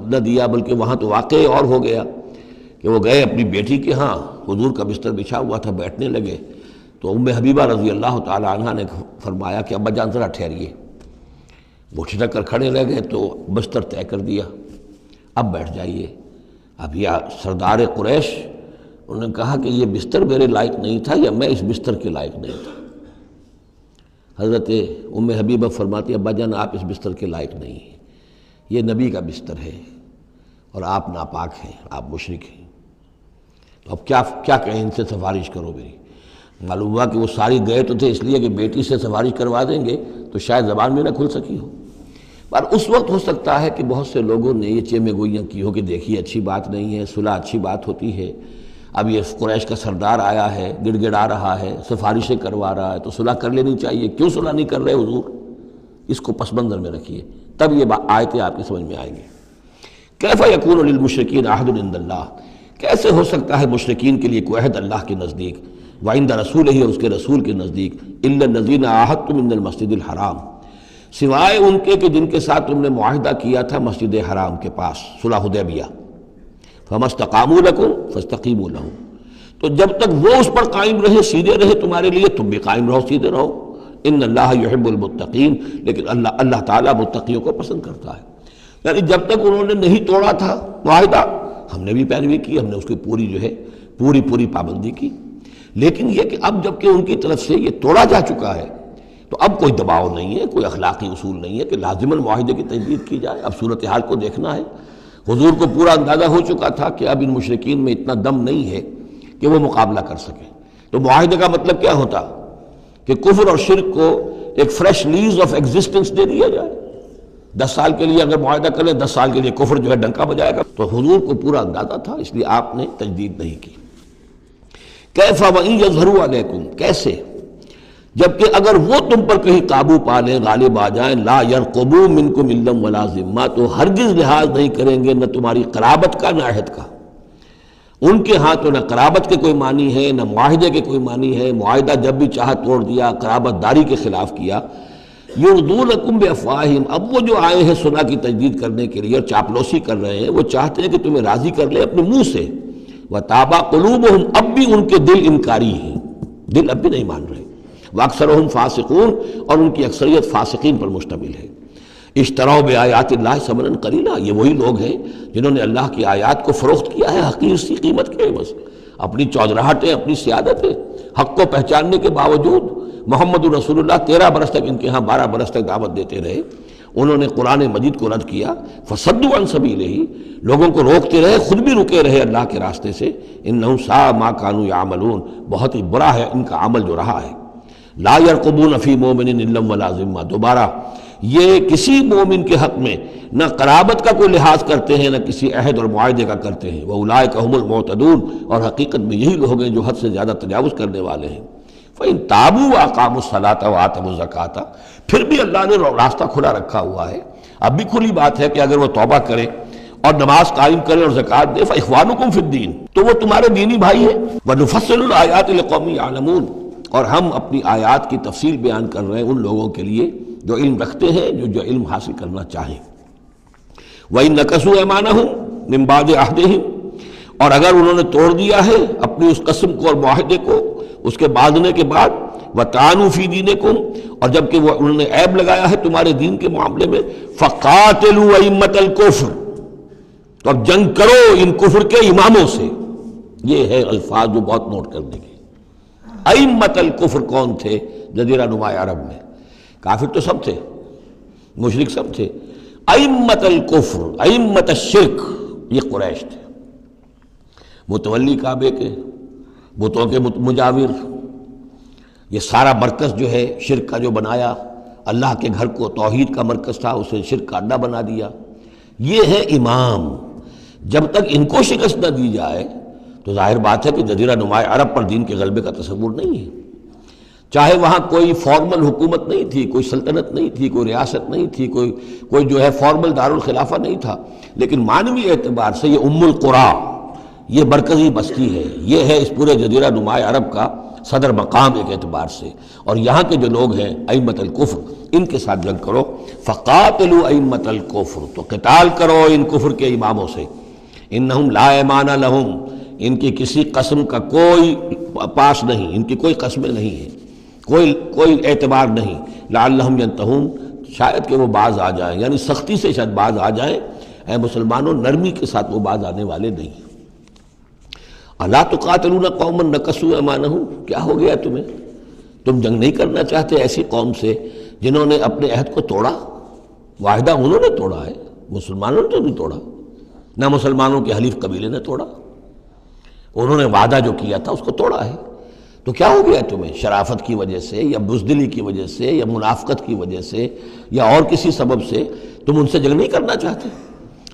نہ دیا، بلکہ وہاں تو واقعی اور ہو گیا کہ وہ گئے اپنی بیٹی کے ہاں، حضور کا بستر بچھا ہوا تھا، بیٹھنے لگے تو ام حبیبہ رضی اللہ تعالی عنہ نے فرمایا کہ ابا جان ذرا ٹھہریے، وہ چھٹک کر کھڑے رہ گئے تو بستر طے کر دیا، اب بیٹھ جائیے۔ اب یہ سردار قریش، انہوں نے کہا کہ یہ بستر میرے لائق نہیں تھا یا میں اس بستر کے لائق نہیں تھا۔ حضرت ام حبیبہ فرماتی ابا جان آپ اس بستر کے لائق نہیں ہیں، یہ نبی کا بستر ہے اور آپ ناپاک ہیں، آپ مشرک ہیں، تو اب کیا کہیں ان سے سفارش کرو میری۔ معلوم ہوا کہ وہ ساری گئے تو تھے اس لیے کہ بیٹی سے سفارش کروا دیں گے تو شاید زبان میں نہ کھل سکی ہو، پر اس وقت ہو سکتا ہے کہ بہت سے لوگوں نے یہ چیمے گوئیاں کی ہو کہ دیکھیے اچھی بات نہیں ہے، صلح اچھی بات ہوتی ہے، اب یہ قریش کا سردار آیا ہے، گڑ گڑا رہا ہے، سفارشیں کروا رہا ہے، تو صلح کر لینی چاہیے، کیوں صلح نہیں کر رہے حضور؟ اس کو پس منظر میں رکھیے، تب یہ آیتیں آپ کی سمجھ میں آئیں گے۔ کیف یکون للمشرکین عہد عند اللہ، کیسے ہو سکتا ہے مشرکین کے لیے کوئی عہد اللہ کے نزدیک، وعند رسولہ اور اس کے رسول کے نزدیک، الا الذین عاہدتم من المسجد الحرام، سوائے ان کے کہ جن کے ساتھ تم نے معاہدہ کیا تھا مسجد حرام کے پاس، صلح حدیبیہ، فما استقاموا لکم فاستقیموا لہم، تو جب تک وہ اس پر قائم رہے، سیدھے رہے تمہارے لیے، تم بھی قائم رہو، سیدھے رہو۔ ان اللہ یحب المتقین، لیکن اللہ تعالیٰ متقیوں کو پسند کرتا ہے۔ یعنی جب تک انہوں نے نہیں توڑا تھا معاہدہ، ہم نے بھی پیروی کی، ہم نے اس کی پوری جو ہے پوری پابندی کی، لیکن یہ کہ اب جب کہ ان کی طرف سے یہ توڑا جا چکا ہے تو اب کوئی دباؤ نہیں ہے، کوئی اخلاقی اصول نہیں ہے کہ لازماً معاہدے کی تجدید کی جائے۔ اب صورتحال کو دیکھنا ہے، حضور کو پورا اندازہ ہو چکا تھا کہ اب ان مشرکین میں اتنا دم نہیں ہے کہ وہ مقابلہ کر سکیں، تو معاہدے کا مطلب کیا ہوتا کہ کفر اور شرک کو ایک فریش لیز آف ایگزسٹنس دے دیا جائے۔ 10 سال کے لیے اگر معاہدہ کریں، 10 سال کے لیے کفر جو ہے ڈنکا بجائے گا، تو حضور کو پورا اندازہ تھا، اس لیے آپ نے تجدید نہیں کی۔ کیف وَإِن يَظْهَرُوا عَلَيْكُمْ، کیسے جبکہ اگر وہ تم پر کہیں قابو پا لیں، غالب آ جائیں، لا يرقبوا منکم الا ولا ذمہ، تو ہرگز لحاظ نہیں کریں گے نہ تمہاری قرابت کا نہ عہد کا۔ ان کے ہاں تو نہ قرابت کے کوئی معنی ہے نہ معاہدے کے کوئی معنی ہے، معاہدہ جب بھی چاہا توڑ دیا، قرابت داری کے خلاف کیا۔ یرضونکم بافواہہم، اب وہ جو آئے ہیں صلح کی تجدید کرنے کے لیے اور چاپلوسی کر رہے ہیں، وہ چاہتے ہیں کہ تمہیں راضی کر لیں اپنے منہ سے، وتابا قلوبہم، اب بھی ان کے دل انکاری ہیں، دل اب بھی نہیں مان رہے، واکثرہم فاسقون، اور ان کی اکثریت فاسقین پر مشتمل ہے۔ اشتروا بآیات اللہ ثمنا قلیلا، یہ وہی لوگ ہیں جنہوں نے اللہ کی آیات کو فروخت کیا ہے حقیر سی قیمت کے عوض، اپنی چودراہٹیں، اپنی سیادتیں، حق کو پہچاننے کے باوجود۔ محمد رسول اللہ 13 برس تک ان کے ہاں 12 برس تک دعوت دیتے رہے، انہوں نے قرآن مجید کو رد کیا، فصدوا عن سبیلہ، لوگوں کو روکتے رہے، خود بھی رکے رہے اللہ کے راستے سے۔ انہم ساء ما کانوا یعملون، بہت ہی برا ہے ان کا عمل جو رہا ہے۔ لا یرقبون فی مومن الا ولا ذمہ، دوبارہ یہ کسی مومن کے حق میں نہ قرابت کا کوئی لحاظ کرتے ہیں نہ کسی عہد اور معاہدے کا کرتے ہیں۔ وَأُولَٰئِکَ هُمُ الْمُعْتَدُونَ، اور حقیقت میں یہی لوگ ہیں جو حد سے زیادہ تجاوز کرنے والے ہیں۔ فَإِن تَابُوا وَأَقَامُوا الصَّلَاةَ وَآتَوُا الزَّكَاةَ، پھر بھی اللہ نے راستہ کھلا رکھا ہوا ہے، اب بھی کھلی بات ہے کہ اگر وہ توبہ کریں اور نماز قائم کریں اور زکوٰۃ دیں فاخوانکم فی الدین، تو وہ تمہارے دینی بھائی ہیں۔ ونفصل الآیات لقوم یعلمون، اور ہم اپنی آیات کی تفصیل بیان کر رہے ہیں ان لوگوں کے لیے جو علم رکھتے ہیں، جو علم حاصل کرنا چاہیں۔ وَإِن نَكَثُوا أَيْمَانَهُمْ مِن بَعْدِ عَهْدِهِمْ، اور اگر انہوں نے توڑ دیا ہے اپنی اس قسم کو اور معاہدے کو اس کے باندھنے کے بعد، وَطَعَنُوا فِي دِينِكُمْ، اور جبکہ وہ انہوں نے عیب لگایا ہے تمہارے دین کے معاملے میں، فَقَاتِلُوا أَئِمَّةَ الْكُفْرِ، تو اب جنگ کرو ان کفر کے اماموں سے۔ یہ ہے الفاظ جو بہت نوٹ کرنے کے۔ ائمۃ الکفر کون تھے جزیرہ نما عرب میں؟ کافر تو سب تھے، مشرک سب تھے۔ ائمۃ الکفر، ائمۃ الشرک، یہ قریش تھے، متولی کعبے کے، بتوں کے مجاور، یہ سارا مرکز جو ہے شرک کا جو بنایا، اللہ کے گھر کو توحید کا مرکز تھا اسے شرک کا اڈا بنا دیا۔ یہ ہے امام۔ جب تک ان کو شکست نہ دی جائے تو ظاہر بات ہے کہ جزیرہ نما عرب پر دین کے غلبے کا تصور نہیں ہے۔ چاہے وہاں کوئی فارمل حکومت نہیں تھی، کوئی سلطنت نہیں تھی، کوئی ریاست نہیں تھی، کوئی جو ہے فارمل دارالخلافہ نہیں تھا، لیکن معنوی اعتبار سے یہ ام القریٰ، یہ مرکزی بستی ہے، یہ ہے اس پورے جزیرہ نما عرب کا صدر مقام ایک اعتبار سے۔ اور یہاں کے جو لوگ ہیں ائمۃ الکفر، ان کے ساتھ جنگ کرو۔ فقاتلوا ائمۃ الکفر، تو قتال کرو ان کفر کے اماموں سے۔ انہم لا ایمان لہم، ان کی کسی قسم کا کوئی پاس نہیں، ان کی کوئی قسمیں نہیں ہیں، کوئی اعتبار نہیں۔ لعلہم ینتہون، شاید کہ وہ باز آ جائیں، یعنی سختی سے شاید باز آ جائیں۔ اے مسلمانوں، نرمی کے ساتھ وہ باز آنے والے نہیں ہیں۔ الا تقاتلون قوما نکثوا ایمانہم، کیا ہو گیا تمہیں؟ تم جنگ نہیں کرنا چاہتے ایسی قوم سے جنہوں نے اپنے عہد کو توڑا؟ معاہدہ انہوں نے توڑا ہے، مسلمانوں نے تو نہیں توڑا، نہ مسلمانوں کے حلیف قبیلے نے توڑا، انہوں نے وعدہ جو کیا تھا اس کو توڑا ہے۔ تو کیا ہو گیا تمہیں؟ شرافت کی وجہ سے یا بزدلی کی وجہ سے یا منافقت کی وجہ سے یا اور کسی سبب سے تم ان سے جنگ نہیں کرنا چاہتے؟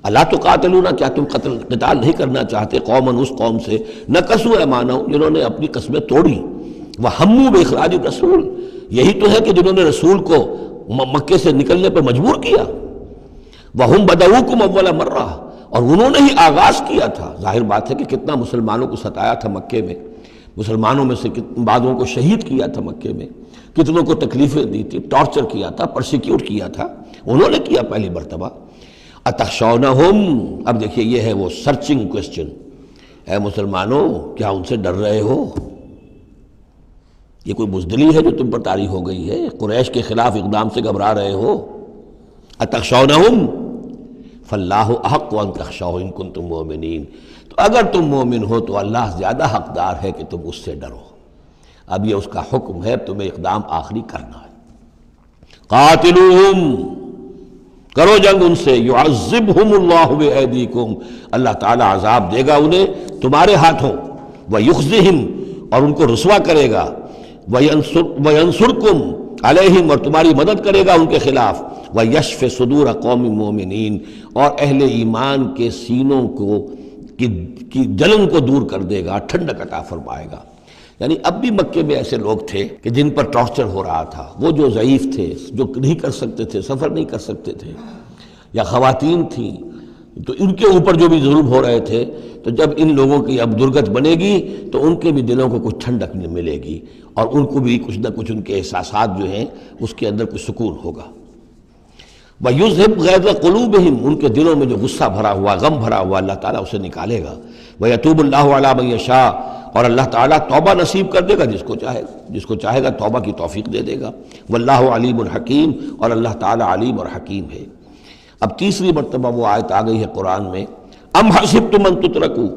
الا تقاتلون، کیا تم قتال نہیں کرنا چاہتے قوماً اس قوم سے نکثوا ایمانہم، جنہوں نے اپنی قسمیں توڑی، وہموا باخراج الرسول، یہی تو ہے کہ جنہوں نے رسول کو مکے سے نکلنے پر مجبور کیا، وہم بدؤکم اول مرہ، اور انہوں نے ہی آغاز کیا تھا۔ ظاہر بات ہے کہ کتنا مسلمانوں کو ستایا تھا مکے میں، مسلمانوں میں سے بعضوں کو شہید کیا تھا مکے میں، کتنوں کو تکلیفیں دی تھی، ٹارچر کیا تھا، پرسیکیوٹ کیا تھا، انہوں نے کیا پہلی مرتبہ۔ اتخشونہم، اب دیکھیے یہ ہے وہ سرچنگ کوسچن، اے مسلمانوں کیا ان سے ڈر رہے ہو؟ یہ کوئی بزدلی ہے جو تم پر طاری ہو گئی ہے؟ قریش کے خلاف اقدام سے گھبرا رہے ہو؟ اتخشونہم فاللہ احق ان تخشوہ ان کنتم مؤمنین، تو اگر تم مومن ہو تو اللہ زیادہ حقدار ہے کہ تم اس سے ڈرو۔ اب یہ اس کا حکم ہے، تمہیں اقدام آخری کرنا ہے۔ قاتلوہم، کرو جنگ ان سے، یعذبہم اللہ بایدیکم، اللہ تعالی عذاب دے گا انہیں تمہارے ہاتھوں، ویخزہم، اور ان کو رسوا کرے گا، وینصرکم علیہم، اور تمہاری مدد کرے گا ان کے خلاف، ویشف صدور قوم مومنین، اور اہل ایمان کے سینوں کو کی جلن کو دور کر دے گا، ٹھنڈک عطا فرمائے گا۔ یعنی اب بھی مکے میں ایسے لوگ تھے کہ جن پر ٹارچر ہو رہا تھا، وہ جو ضعیف تھے، جو نہیں کر سکتے تھے، سفر نہیں کر سکتے تھے، یا خواتین تھیں، تو ان کے اوپر جو بھی ظلم ہو رہے تھے، تو جب ان لوگوں کی اب درگت بنے گی تو ان کے بھی دلوں کو کچھ ٹھنڈک ملے گی، اور ان کو بھی کچھ نہ کچھ ان کے احساسات جو ہیں اس کے اندر کچھ سکون ہوگا۔ وَيُذْهِبْ غَيْظَ قُلُوبِهِمْ، ان کے دلوں میں جو غصہ بھرا ہوا، غم بھرا ہوا، اللہ تعالیٰ اسے نکالے گا۔ وَيَتُوبُ اللَّهُ عَلَىٰ مَن يَشَاءُ، اور اللہ تعالیٰ توبہ نصیب کر دے گا جس کو چاہے گا توبہ کی توفیق دے دے گا۔ وَاللَّهُ عَلِيمٌ حَكِيمٌ، اور اللہ تعالیٰ علیم اور حکیم ہے۔ اب تیسری مرتبہ وہ آیت آ گئی ہے قرآن میں، ام حسبتم ان تترکوا،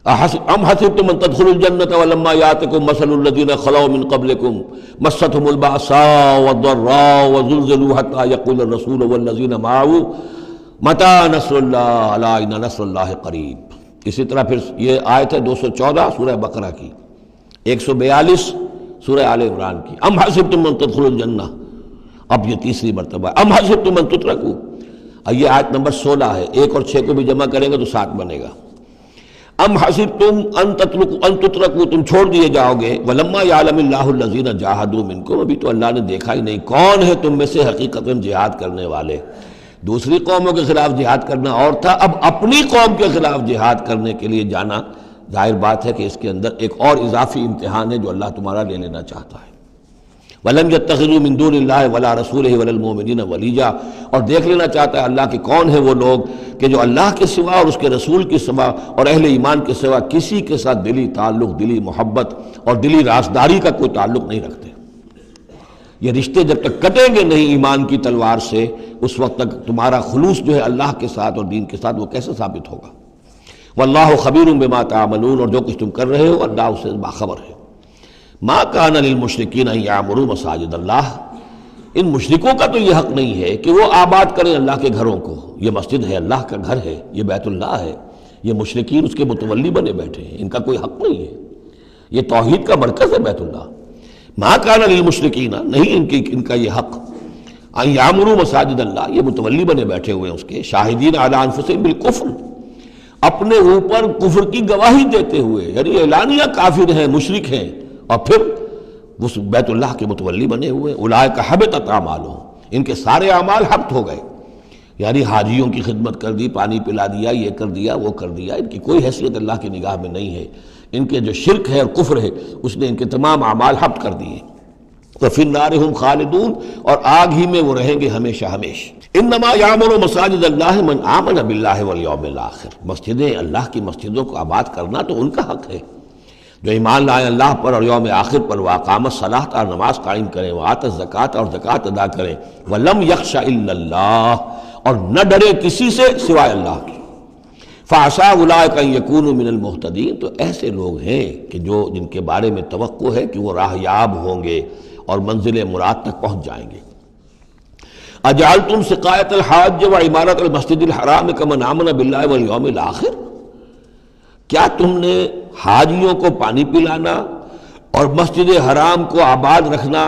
ام حسبتم ان تدخلوا الجنة ولما يأتكم مثل الذين خلوا من قبلكم مستهم البأساء والضراء وزلزلوا حتى يقول الرسول والذين معه متى نصر الله الا ان نصر الله قریب۔ اسی طرح پھر یہ آیت ہے 214 سورہ بقرہ کی، 142 سورہ آل عمران کی، ام حسبتم ان تدخلوا الجنة، اب یہ تیسری مرتبہ ام حسبتم ان تترکوا، یہ آیت نمبر 16 ہے، 1 اور 6 کو بھی جمع کریں گے تو 7 بنے گا۔ ام حسبتم ان تترکوا، تم چھوڑ دیے جاؤ گے، ولما یعلم اللہ الذین جاہدوا منکم، ابھی تو اللہ نے دیکھا ہی نہیں کون ہے تم میں سے حقیقتاً جہاد کرنے والے۔ دوسری قوموں کے خلاف جہاد کرنا اور تھا، اب اپنی قوم کے خلاف جہاد کرنے کے لیے جانا، ظاہر بات ہے کہ اس کے اندر ایک اور اضافی امتحان ہے جو اللہ تمہارا لے لینا چاہتا ہے۔ وَلَمْ يَتَّخِذُوا مِن دُونِ اللَّهِ وَلَا رَسُولِهِ وَلَا الْمُؤْمِنِينَ وَلِيًّا، اور دیکھ لینا چاہتا ہے اللہ کہ کون ہیں وہ لوگ کہ جو اللہ کے سوا اور اس کے رسول کے سوا اور اہل ایمان کے سوا کسی کے ساتھ دلی تعلق، دلی محبت اور دلی رازداری کا کوئی تعلق نہیں رکھتے۔ یہ رشتے جب تک کٹیں گے نہیں ایمان کی تلوار سے، اس وقت تک تمہارا خلوص جو ہے اللہ کے ساتھ اور دین کے ساتھ وہ کیسے ثابت ہوگا؟ واللہ خبیر بما تعملون، اور جو کچھ تم کر رہے ہو اللہ اس سے باخبر ہے۔ ما کان للمشرکین ان یعمروا مساجد اللہ، ان مشرکوں کا تو یہ حق نہیں ہے کہ وہ آباد کریں اللہ کے گھروں کو۔ یہ مسجد ہے، اللہ کا گھر ہے، یہ بیت اللہ ہے، یہ مشرکین اس کے متولی بنے بیٹھے ہیں، ان کا کوئی حق نہیں ہے۔ یہ توحید کا مرکز ہے بیت اللہ۔ ما کان للمشرکین، نہیں ان کا یہ حق، ان یعمروا مساجد اللہ، یہ متولی بنے بیٹھے ہوئے ہیں اس کے، شاہدین علی انفسہم بالکفر، اپنے اوپر کفر کی گواہی دیتے ہوئے، یعنی اعلانیہ کافر ہیں، مشرک ہیں، اور پھر اس بیت اللہ کے متولی بنے ہوئے۔ اولئک حبطت اعمالہم، ان کے سارے اعمال حبط ہو گئے، یعنی حاجیوں کی خدمت کر دی، پانی پلا دیا، یہ کر دیا، وہ کر دیا، ان کی کوئی حیثیت اللہ کی نگاہ میں نہیں ہے۔ ان کے جو شرک ہے اور کفر ہے اس نے ان کے تمام اعمال حبط کر دیے۔ وفی النار ہم خالدون، اور آگ ہی میں وہ رہیں گے ہمیشہ ہمیشہ۔ انما یعمر مساجد اللہ من آمن باللہ والیوم الآخر، مسجدیں اللہ کی مسجدوں کو آباد کرنا تو ان کا حق ہے جو ایمان لائے اللہ پر اور یوم آخر پر، واقام الصلاۃ، اور نماز قائم کریں، وآت الزکوٰۃ، اور زکوٰۃ ادا کریں، ولم یخش الا اللہ، اور نہ ڈرے کسی سے سوائے اللہ کی۔ فعسیٰ اولئک ان یکونوا من المہتدین، تو ایسے لوگ ہیں کہ جن کے بارے میں توقع ہے کہ وہ راہ یاب ہوں گے اور منزل مراد تک پہنچ جائیں گے۔ اجعلتم سقایۃ الحاج وعمارۃ المسجد الحرام کمن آمن باللہ والیوم الآخر، کیا تم نے حاجیوں کو پانی پلانا اور مسجد حرام کو آباد رکھنا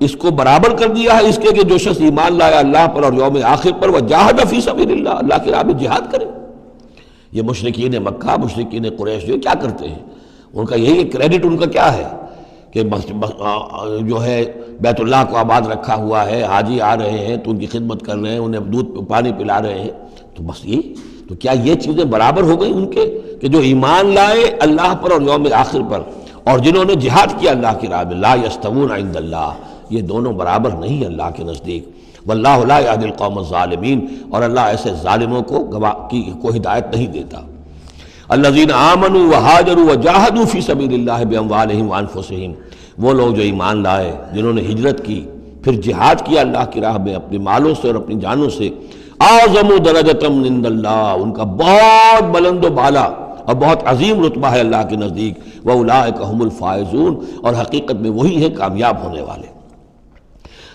اس کو برابر کر دیا ہے اس کے کہ جو شخص ایمان لایا اللہ پر اور یوم آخر پر، وجاہد فی سبیل اللہ، اللہ کی راہ میں جہاد کرے؟ یہ مشرکین مکہ، مشرکین قریش جو کیا کرتے ہیں، ان کا یہی کریڈٹ ان کا کیا ہے کہ جو ہے بیت اللہ کو آباد رکھا ہوا ہے، حاجی آ رہے ہیں تو ان کی خدمت کر رہے ہیں، انہیں دودھ پانی پلا رہے ہیں، تو بس یہ تو کیا یہ چیزیں برابر ہو گئی ان کے کہ جو ایمان لائے اللہ پر اور یوم آخر پر اور جنہوں نے جہاد کیا اللہ کی راہ میں؟ لا یستوون عند اللہ، یہ دونوں برابر نہیں اللہ کے نزدیک۔ واللہ لا یہدی القوم الظالمین، اور اللہ ایسے ظالموں کو ہدایت نہیں دیتا۔ الذین آمنوا وہاجروا وجاہدوا فی سبیل اللہ باموالہم وانفسہم، وہ لوگ جو ایمان لائے، جنہوں نے ہجرت کی پھر جہاد کیا اللہ کی راہ میں اپنے مالوں سے اور اپنی جانوں سے، اعظم درجۃ عند اللہ، ان کا بہت بلند و بالا اور بہت عظیم رتبہ ہے اللہ کے نزدیک۔ وَأُولَٰئِكَ هُمُ الْفَائِزُونَ، اور حقیقت میں وہی ہیں کامیاب ہونے والے۔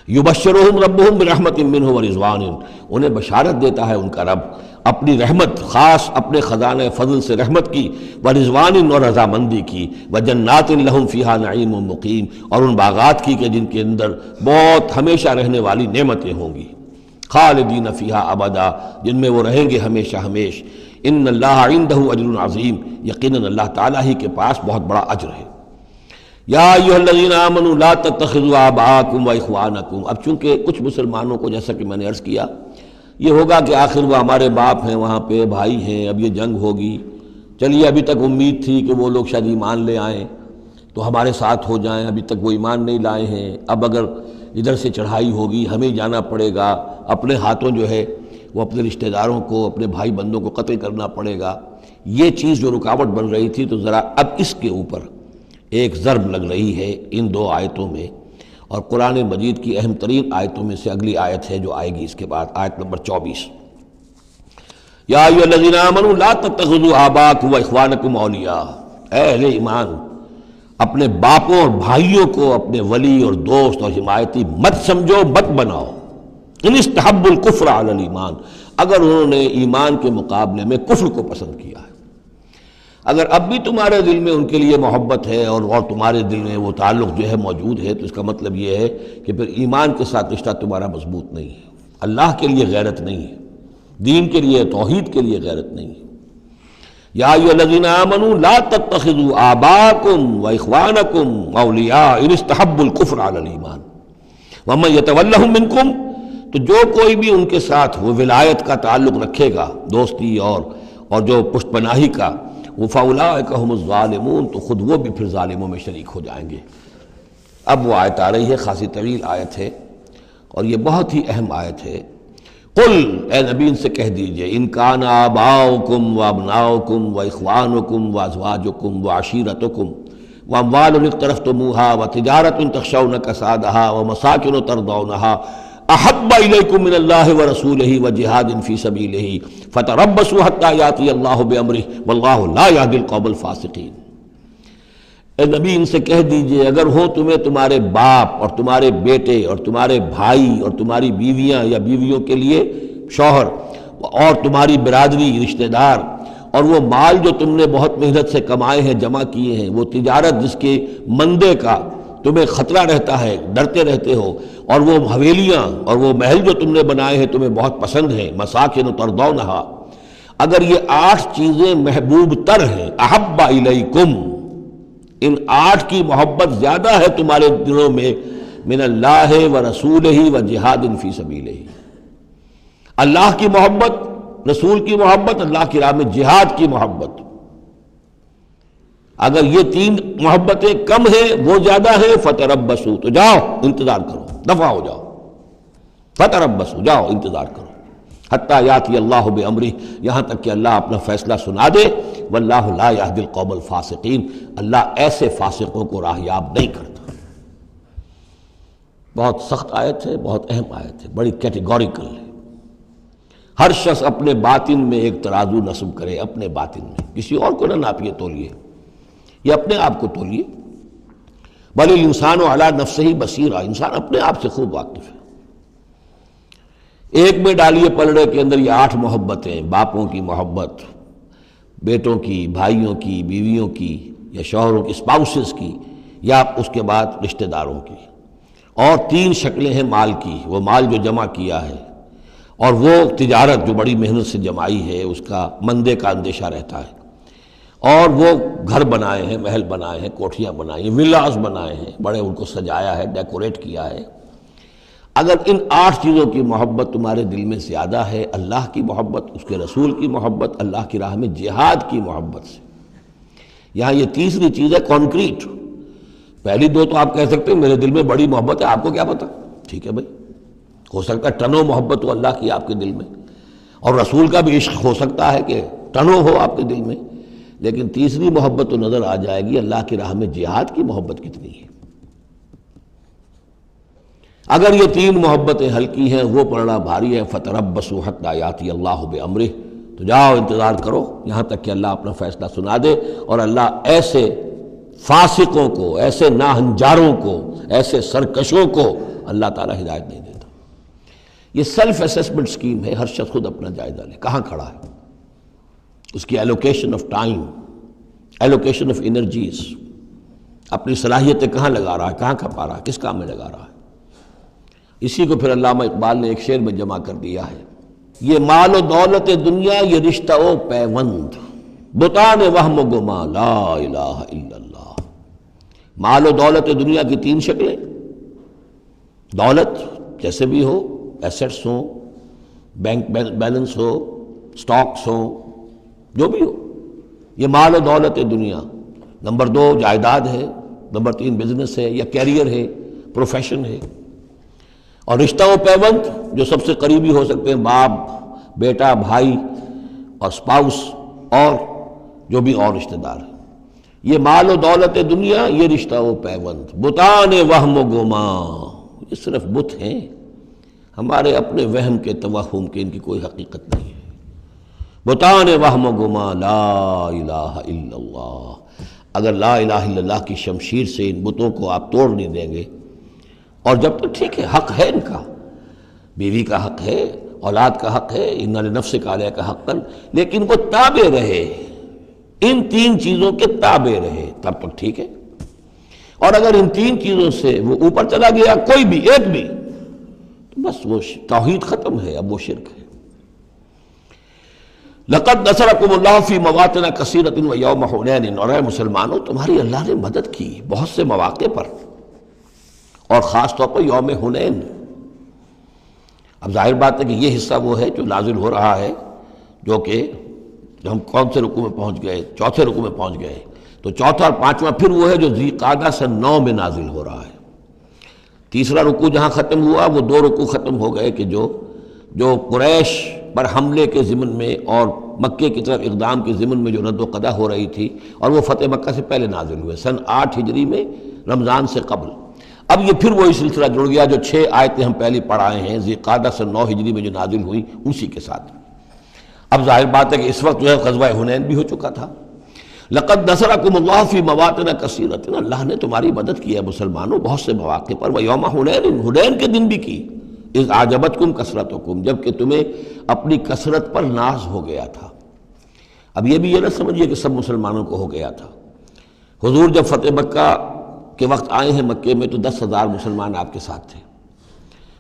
يُبَشِّرُهُمْ رَبُّهُمْ بِرَحْمَةٍ مِّنْهُ وَرِضْوَانٍ، انہیں بشارت دیتا ہے ان کا رب اپنی رحمت، خاص اپنے خزانہ فضل سے رحمت کی، وَرِضْوَانٍ، اور رضامندی کی، وَجَنَّاتٍ لَهُمْ فِيهَا نَعِيمٌ مُقِيمٌ، اور ان باغات کی کہ جن کے اندر بہت ہمیشہ رہنے والی نعمتیں ہوں گی، خالدین فیہا ابدا، جن میں وہ رہیں گے ہمیشہ ہمیش۔ ان اللہ عندہ اجر عظیم، یقیناً اللہ تعالیٰ ہی کے پاس بہت بڑا اجر ہے۔ یا ایھا الذین آمنوا لا تتخذوا آباءکم واخوانکم، اب چونکہ کچھ مسلمانوں کو جیسا کہ میں نے عرض کیا یہ ہوگا کہ آخر وہ ہمارے باپ ہیں، وہاں پہ بھائی ہیں، اب یہ جنگ ہوگی، چلیے ابھی تک امید تھی کہ وہ لوگ شاید ایمان لے آئیں تو ہمارے ساتھ ہو جائیں، ابھی تک وہ ایمان نہیں لائے ہیں، اب اگر ادھر سے چڑھائی ہوگی ہمیں جانا پڑے گا، اپنے ہاتھوں جو ہے وہ اپنے رشتہ داروں کو، اپنے بھائی بندوں کو قتل کرنا پڑے گا۔ یہ چیز جو رکاوٹ بن رہی تھی تو ذرا اب اس کے اوپر ایک ضرب لگ رہی ہے ان دو آیتوں میں، اور قرآن مجید کی اہم ترین آیتوں میں سے اگلی آیت ہے جو آئے گی اس کے بعد، آیت نمبر 24۔ یا ایھا الذین آمنوا لا تتخذوا آباءکم واخوانکم اولیاء، اے اہل ایمان اپنے باپوں اور بھائیوں کو اپنے ولی اور دوست اور حمایتی مت سمجھو، مت بناؤ۔ ان استحبوا الکفر علی الایمان، اگر انہوں نے ایمان کے مقابلے میں کفر کو پسند کیا ہے، اگر اب بھی تمہارے دل میں ان کے لیے محبت ہے اور تمہارے دل میں وہ تعلق جو ہے موجود ہے، تو اس کا مطلب یہ ہے کہ پھر ایمان کے ساتھ رشتہ تمہارا مضبوط نہیں ہے، اللہ کے لیے غیرت نہیں ہے، دین کے لیے، توحید کے لیے غیرت نہیں ہے۔ یا ایھا الذین آمنوا لا تتخذوا آباءکم واخوانکم اولیاء ان استحبوا الکفر علی الایمان ومن یتولہم منکم، تو جو کوئی بھی ان کے ساتھ وہ ولایت کا تعلق رکھے گا، دوستی اور جو پشت پناہی کا، وہ فاولئک ھم الظالمون، تو خود وہ بھی پھر ظالموں میں شریک ہو جائیں گے۔ اب وہ آیت آ رہی ہے، خاصی طویل آیت ہے اور یہ بہت ہی اہم آیت ہے۔ قل، اے نبی ان سے کہہ دیجئے، ان کان آباؤکم وابناؤکم واخوانکم وازواجکم وعشیرتکم واموال اقترفتموها وتجارۃ تخشون کسادها ومساکن ترضونها احب الیکم من اللہ ورسولہ وجہاد فی سبیلہ فتربصوا حتی یاتی اللہ بامرہ واللہ لا یہدی القوم الفاسقین۔ اے نبی ان سے کہہ دیجئے، اگر ہو تمہیں تمہارے باپ اور تمہارے بیٹے اور تمہارے بھائی اور تمہاری بیویاں یا بیویوں کے لیے شوہر اور تمہاری برادری رشتہ دار، اور وہ مال جو تم نے بہت محنت سے کمائے ہیں، جمع کیے ہیں، وہ تجارت جس کے مندے کا تمہیں خطرہ رہتا ہے، ڈرتے رہتے ہو، اور وہ حویلیاں اور وہ محل جو تم نے بنائے ہیں تمہیں بہت پسند ہیں، مساکن ترضونہا، اگر یہ 8 چیزیں محبوب تر ہیں، احب الیکم، ان 8 کی محبت زیادہ ہے تمہارے دلوں میں، من اللہ ورسولہ وجہاد فی سبیلہ، اللہ کی محبت، رسول کی محبت، اللہ کی راہ میں جہاد کی محبت، اگر یہ 3 محبتیں کم ہیں، وہ زیادہ ہیں، فتربصوا، تو جاؤ انتظار کرو، دفع ہو جاؤ، فتربصوا، جاؤ انتظار کرو، حتی یاتی اللہ بامرہ، یہاں تک کہ اللہ اپنا فیصلہ سنا دے، واللہ لا یہدی القوم الفاسقین، اللہ ایسے فاسقوں کو راہیاب نہیں کرتا۔ بہت سخت آیت ہے، بہت اہم آیت ہے، بڑی کیٹیگوریکل ہے۔ ہر شخص اپنے باطن میں ایک ترازو نصب کرے، اپنے باطن میں، کسی اور کو نہ ناپیے تولیے، یہ اپنے آپ کو تولیے۔ بل الانسان علی نفسہ بصیرہ، انسان اپنے آپ سے خوب واقف ہے۔ ایک میں ڈالیے پلڑے کے اندر یہ 8 محبتیں، باپوں کی محبت، بیٹوں کی، بھائیوں کی، بیویوں کی یا شوہروں کی، اسپاؤسز کی، یا اس کے بعد رشتہ داروں کی، اور 3 شکلیں ہیں مال کی، وہ مال جو جمع کیا ہے، اور وہ تجارت جو بڑی محنت سے جمائی ہے، اس کا مندے کا اندیشہ رہتا ہے، اور وہ گھر بنائے ہیں، محل بنائے ہیں، کوٹھیاں بنائی ہیں، ولاز بنائے ہیں، بڑے ان کو سجایا ہے، ڈیکوریٹ کیا ہے۔ اگر ان 8 چیزوں کی محبت تمہارے دل میں زیادہ ہے، اللہ کی محبت، اس کے رسول کی محبت، اللہ کی راہ میں جہاد کی محبت سے، یہاں یہ تیسری چیز ہے کانکریٹ۔ پہلی 2 تو آپ کہہ سکتے ہیں میرے دل میں بڑی محبت ہے، آپ کو کیا پتا، ٹھیک ہے بھائی، ہو سکتا ہے ٹنوں محبت ہو اللہ کی آپ کے دل میں، اور رسول کا بھی عشق ہو سکتا ہے کہ ٹنوں ہو آپ کے دل میں، لیکن تیسری محبت تو نظر آ جائے گی، اللہ کی راہ میں جہاد کی محبت کتنی ہے۔ اگر یہ 3 محبتیں ہلکی ہیں، وہ پڑنا بھاری ہے، فتربصوا حتی یاتی اللہ بامرہ، تو جاؤ انتظار کرو یہاں تک کہ اللہ اپنا فیصلہ سنا دے، اور اللہ ایسے فاسقوں کو، ایسے ناہنجاروں کو، ایسے سرکشوں کو اللہ تعالیٰ ہدایت نہیں دیتا۔ یہ سیلف اسیسمنٹ سکیم ہے، ہر شخص خود اپنا جائزہ لے، کہاں کھڑا ہے، اس کی allocation of time, allocation of energies, اپنی صلاحیتیں کہاں لگا رہا ہے، کہاں کھپا رہا ہے، کس کام میں لگا رہا ہے۔ اسی کو پھر علامہ اقبال نے ایک شعر میں جمع کر دیا ہے، یہ مال و دولت دنیا، یہ رشتہ و پیوند، بتان وہم و گما، لا الہ الا اللہ۔ مال و دولت دنیا کی 3 شکلیں، دولت جیسے بھی ہو، ایسٹس ہوں، بینک بیلنس ہو، سٹاکس ہوں، جو بھی ہو، یہ مال و دولت دنیا۔ نمبر 2 جائیداد ہے، نمبر 3 بزنس ہے یا کیریئر ہے، پروفیشن ہے، اور رشتہ و پیوند جو سب سے قریبی ہو سکتے ہیں، باپ، بیٹا، بھائی اور اسپاؤس، اور جو بھی اور رشتہ دار ہیں۔ یہ مال و دولت دنیا، یہ رشتہ و پیوند، بتان وہم و گما، یہ صرف بت ہیں، ہمارے اپنے وہم کے، توہم کے، ان کی کوئی حقیقت نہیں ہے۔ بتان وہم و گما، لا الہ الا اللہ۔ اگر لا الہ الا اللہ کی شمشیر سے ان بتوں کو آپ توڑ نہیں دیں گے، اور جب تک ٹھیک ہے، حق ہے ان کا، بیوی کا حق ہے، اولاد کا حق ہے، ان لنفسک علیک حقا، لیکن وہ تابع رہے، ان 3 چیزوں کے تابع رہے، تب تک ٹھیک ہے۔ اور اگر ان 3 چیزوں سے وہ اوپر چلا گیا، کوئی بھی ایک بھی، تو بس وہ توحید ختم ہے، اب وہ شرک ہے۔ لقد نصرکم اللہ فی مواطن کثیرۃ ویوم حنین، اور اے مسلمانوں تمہاری اللہ نے مدد کی بہت سے مواقع پر، اور خاص طور پر یوم حنین۔ اب ظاہر بات ہے کہ یہ حصہ وہ ہے جو نازل ہو رہا ہے، جو کہ ہم کون سے رکوع میں پہنچ گئے؟ چوتھے رکوع میں پہنچ گئے. تو چوتھا اور پانچواں پھر وہ ہے جو ذی قعدہ سن 9 میں نازل ہو رہا ہے. تیسرا رکوع جہاں ختم ہوا وہ 2 رکوع ختم ہو گئے کہ جو قریش پر حملے کے ضمن میں اور مکے کی طرف اقدام کے ضمن میں جو رد و قدع ہو رہی تھی، اور وہ فتح مکہ سے پہلے نازل ہوئے سن 8 ہجری میں، رمضان سے قبل. اب یہ پھر وہی سلسلہ جڑ گیا جو 6 آیتیں ہم پہلے پڑھ آئے ہیں ذی قعدہ سن 9 ہجری میں جو نازل ہوئی اسی کے ساتھ. اب ظاہر بات ہے کہ اس وقت جو ہے غزوہ حنین بھی ہو چکا تھا. لقد نصرکم اللہ فی مواطن کثیرۃ، اللہ نے تمہاری مدد کی ہے مسلمانوں بہت سے مواقع پر. ویوم حنین، حنین کے دن بھی کی. اذ اعجبتکم کثرتکم، جب کہ تمہیں اپنی کثرت پر ناز ہو گیا تھا. اب یہ بھی یہ نہ سمجھیے کہ سب مسلمانوں کو ہو گیا تھا. حضور جب فتح مکہ کے وقت آئے ہیں مکے میں تو 10,000 مسلمان آپ کے ساتھ تھے.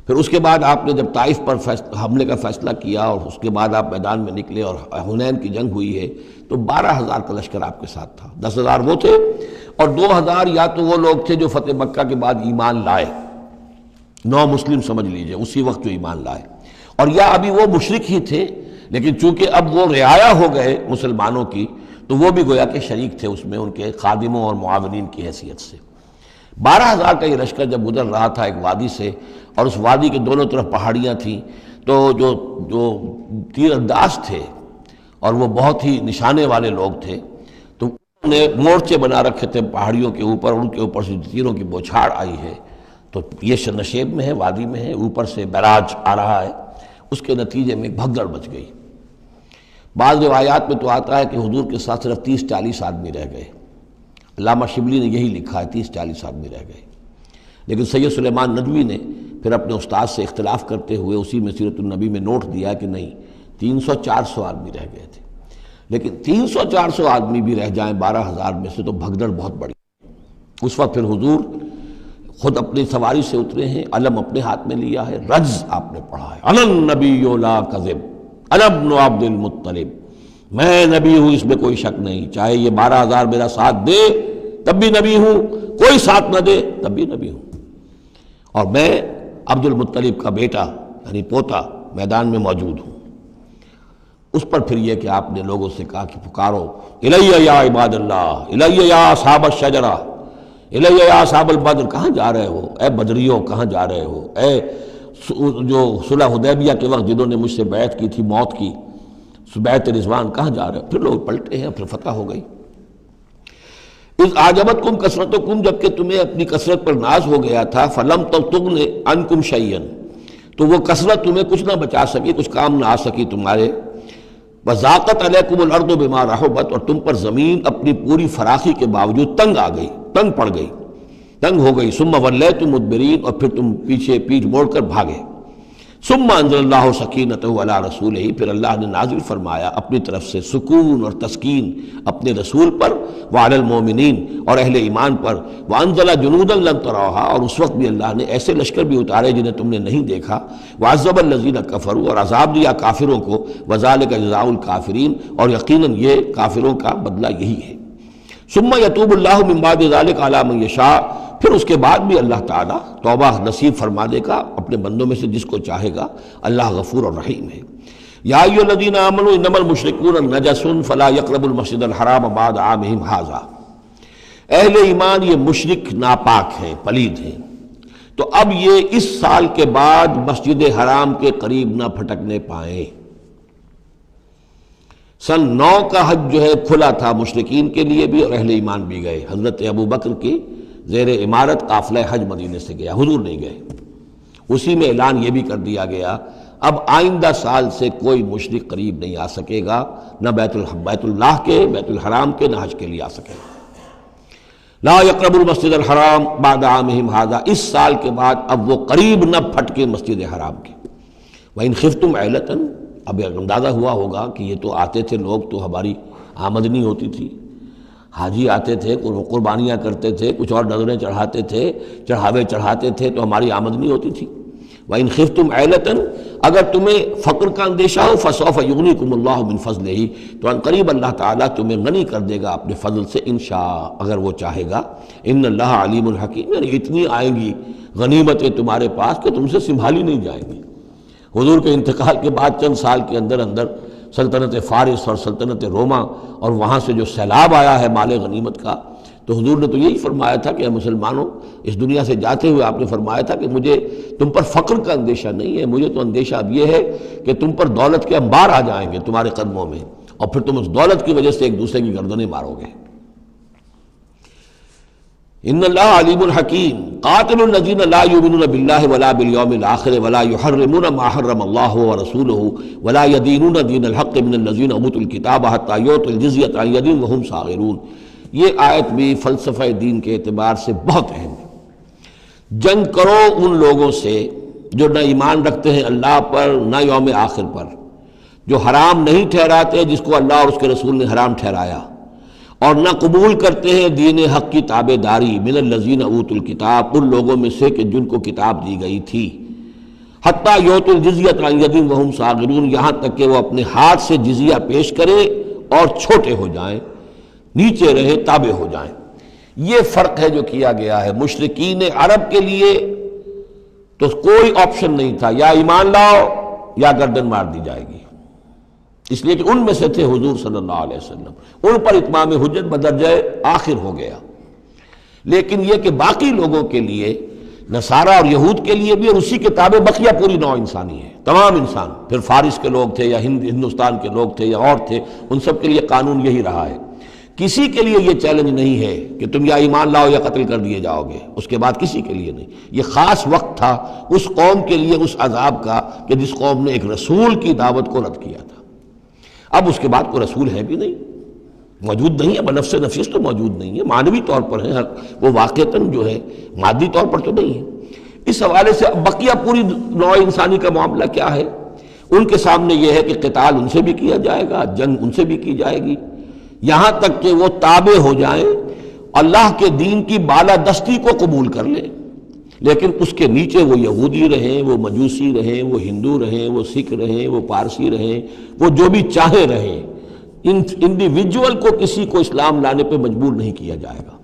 پھر اس کے بعد آپ نے جب طائف پر حملے کا فیصلہ کیا اور اس کے بعد آپ میدان میں نکلے اور حنین کی جنگ ہوئی ہے تو 12,000 کا لشکر آپ کے ساتھ تھا. 10,000 وہ تھے اور 2,000 یا تو وہ لوگ تھے جو فتح مکہ کے بعد ایمان لائے، 9 مسلم سمجھ لیجئے اسی وقت جو ایمان لائے، اور یا ابھی وہ مشرک ہی تھے لیکن چونکہ اب وہ رعایا ہو گئے مسلمانوں کی تو وہ بھی گویا کہ شریک تھے اس میں ان کے خادموں اور معاونین کی حیثیت سے. 12,000 کا یہ لشکر جب گزر رہا تھا ایک وادی سے، اور اس وادی کے دونوں طرف پہاڑیاں تھیں، تو جو تیر انداز تھے اور وہ بہت ہی نشانے والے لوگ تھے تو انہوں نے مورچے بنا رکھے تھے پہاڑیوں کے اوپر، ان کے اوپر سے تیروں کی بوچھاڑ آئی ہے. تو یہ نشیب میں ہے، وادی میں ہے، اوپر سے بیراج آ رہا ہے، اس کے نتیجے میں بھگدڑ مچ گئی. بعض روایات میں تو آتا ہے کہ حضور کے ساتھ صرف 30-40 آدمی رہ گئے. علامہ شبلی نے یہی لکھا ہے 30-40 آدمی رہ گئے. لیکن سید سلیمان ندوی نے پھر اپنے استاد سے اختلاف کرتے ہوئے اسی میں سیرت النبی میں نوٹ دیا کہ نہیں 300-400 آدمی رہ گئے تھے. لیکن 300-400 آدمی بھی رہ جائیں 12,000 میں سے تو بھگدڑ بہت بڑی. اس وقت پھر حضور خود اپنی سواری سے اترے ہیں، علم اپنے ہاتھ میں لیا ہے، رجز آپ نے پڑھا ہے، انا النبی لا کذب انا ابن عبد المطلب، میں نبی ہوں اس میں کوئی شک نہیں، چاہے یہ 12,000 میرا ساتھ دے تب بھی نبی ہوں، کوئی ساتھ نہ دے تب بھی نبی ہوں، اور میں عبد المطلب کا بیٹا یعنی پوتا میدان میں موجود ہوں. اس پر پھر یہ کہ آپ نے لوگوں سے کہا کہ پکارو الیہ یا عباد اللہ، الیہ یا اصحاب الشجرہ، الیہ یا اصحاب البدر، کہاں جا رہے ہو اے بدریوں، کہاں جا رہے ہو اے جو صلح حدیبیہ کے وقت جنہوں نے مجھ سے بیعت کی تھی موت کی، بیعت رضوان، کہاں جا رہے ہو؟ پھر لوگ پلٹے ہیں، پھر فتح ہو گئی. اذ اعجبتکم کثرتکم، جب کہ تمہیں اپنی کثرت پر ناز ہو گیا تھا، فلم تغن عنکم شیئا، تو وہ کثرت تمہیں کچھ نہ بچا سکی، کچھ کام نہ آ سکی تمہارے. وضاقت علیکم الارض بما رحبت، اور تم پر زمین اپنی پوری فراخی کے باوجود تنگ آ گئی، تنگ پڑ گئی، تنگ ہو گئی. ثم ولیتم مدبرین، اور پھر تم پیٹھ موڑ کر بھاگے. ثم انزل اللہ سکینتہ علی رسولہ، پھر اللہ نے نازل فرمایا اپنی طرف سے سکون اور تسکین اپنے رسول پر، وعلی المومنین، اور اہل ایمان پر. وانزل جنودا لم تروها، اور اس وقت بھی اللہ نے ایسے لشکر بھی اتارے جنہیں تم نے نہیں دیکھا. وعذب الذین کفروا، اور عذاب دیا کافروں کو. وذالک جزاء الکافرین، اور یقیناً یہ کافروں کا بدلہ یہی ہے. ثم یتوب اللہ من بعد ذلک علی من یشاء، پھر اس کے بعد بھی اللہ تعالیٰ توبہ نصیب فرما دے گا اپنے بندوں میں سے جس کو چاہے گا. اللہ غفور اور رحیم ہے. یا ایھا الذین آمنوا انما المشرکون نجس فلا یقربوا المسجد الحرام بعد عامہم ھذا، اہل ایمان یہ مشرک ناپاک ہیں، پلید ہیں، تو اب یہ اس سال کے بعد مسجد حرام کے قریب نہ پھٹکنے پائیں. سن 9 کا حج جو ہے کھلا تھا مشرکین کے لیے بھی اور اہل ایمان بھی گئے. حضرت ابوبکر کی زیر امارت قافلہ حج مدینے سے گیا، حضور نہیں گئے. اسی میں اعلان یہ بھی کر دیا گیا اب آئندہ سال سے کوئی مشرک قریب نہیں آ سکے گا، نہ بیت اللہ کے، بیت الحرام کے، نہ حج کے لیے آ سکے گا. لا یقرب المسجد الحرام بعد عامہم ھذا، اس سال کے بعد اب وہ قریب نہ پھٹکے مسجد حرام کے. وَإِنْ خِفْتُمْ عِلَّةً، اب اندازہ ہوا ہوگا کہ یہ تو آتے تھے لوگ تو ہماری آمدنی ہوتی تھی، حاجی آتے تھے، قربانیاں کرتے تھے، کچھ اور نظریں چڑھاتے تھے، چڑھاوے چڑھاتے تھے تو ہماری آمدنی ہوتی تھی. وَإِنْ خِفْتُمْ عِلَّةً، اگر تمہیں فقر کا اندیشہ ہو فَسَوْفَ يُغْنِيكُمُ اللَّهُ مِنْ فَضْلِهِ، تو عنقریب اللہ تعالیٰ تمہیں غنی کر دے گا اپنے فضل سے انشاء، اگر وہ چاہے گا. ان اللہ علیم الحکیم، یعنی اتنی آئیں گی غنیمتیں تمہارے پاس کہ تم سے سنبھالی نہیں جائیں گی. حضور کے انتقال کے بعد چند سال کے اندر اندر سلطنت فارس اور سلطنت روما اور وہاں سے جو سیلاب آیا ہے مال غنیمت کا، تو حضور نے تو یہی فرمایا تھا کہ اے مسلمانوں، اس دنیا سے جاتے ہوئے آپ نے فرمایا تھا کہ مجھے تم پر فقر کا اندیشہ نہیں ہے، مجھے تو اندیشہ اب یہ ہے کہ تم پر دولت کے انبار آ جائیں گے تمہارے قدموں میں، اور پھر تم اس دولت کی وجہ سے ایک دوسرے کی گردنیں مارو گے۔ ان اللہ علیم الحکیم قاتل الذین لا یؤمنون باللہ ولا بالیوم الآخر ولا یحرمون ما حرم اللہ ورسولہ ولا یدینون دین الحق من الذین اوتوا الکتاب حتی یعطوا الجزیۃ عن ید وہم صاغرون۔ یہ آیت بھی فلسفہ دین کے اعتبار سے بہت اہم ہے۔ جنگ کرو ان لوگوں سے جو نہ ایمان رکھتے ہیں اللہ پر نہ یوم آخر پر، جو حرام نہیں ٹھہراتے جس کو اللہ اور اس کے رسول نے حرام ٹھہرایا، اور نہ قبول کرتے ہیں دین حق کی تابع داری من الذین اوتوا الکتاب، ان لوگوں میں سے کہ جن کو کتاب دی گئی تھی، حتی یعطوا الجزیۃ عن ید وہم صاغرون، یہاں تک کہ وہ اپنے ہاتھ سے جزیہ پیش کریں اور چھوٹے ہو جائیں، نیچے رہے، تابع ہو جائیں۔ یہ فرق ہے جو کیا گیا ہے۔ مشرکین عرب کے لیے تو کوئی آپشن نہیں تھا، یا ایمان لاؤ یا گردن مار دی جائے گی، اس لیے کہ ان میں سے تھے حضور صلی اللہ علیہ وسلم، ان پر اتمام حجت بدرجہ آخر ہو گیا۔ لیکن یہ کہ باقی لوگوں کے لیے، نصارہ اور یہود کے لیے بھی، اور اسی کے تابع بقیہ پوری نوع انسانی ہے، تمام انسان، پھر فارس کے لوگ تھے یا ہندوستان کے لوگ تھے یا اور تھے، ان سب کے لیے قانون یہی رہا ہے۔ کسی کے لیے یہ چیلنج نہیں ہے کہ تم یا ایمان لاؤ یا قتل کر دیے جاؤ گے، اس کے بعد کسی کے لیے نہیں۔ یہ خاص وقت تھا اس قوم کے لیے اس عذاب کا کہ جس قوم نے ایک رسول کی دعوت کو رد کیا تھا۔ اب اس کے بعد کوئی رسول ہے بھی نہیں، موجود نہیں ہے، بنفس نفیس تو موجود نہیں ہے، معنوی طور پر ہے، وہ واقعتاً جو ہے مادی طور پر تو نہیں ہے۔ اس حوالے سے بقیہ پوری نوع انسانی کا معاملہ کیا ہے؟ ان کے سامنے یہ ہے کہ قتال ان سے بھی کیا جائے گا، جنگ ان سے بھی کی جائے گی، یہاں تک کہ وہ تابع ہو جائیں، اللہ کے دین کی بالادستی کو قبول کر لیں، لیکن اس کے نیچے وہ یہودی رہیں، وہ مجوسی رہیں، وہ ہندو رہیں، وہ سکھ رہیں، وہ پارسی رہیں، وہ جو بھی چاہے رہیں، انڈیویجول کو کسی کو اسلام لانے پہ مجبور نہیں کیا جائے گا،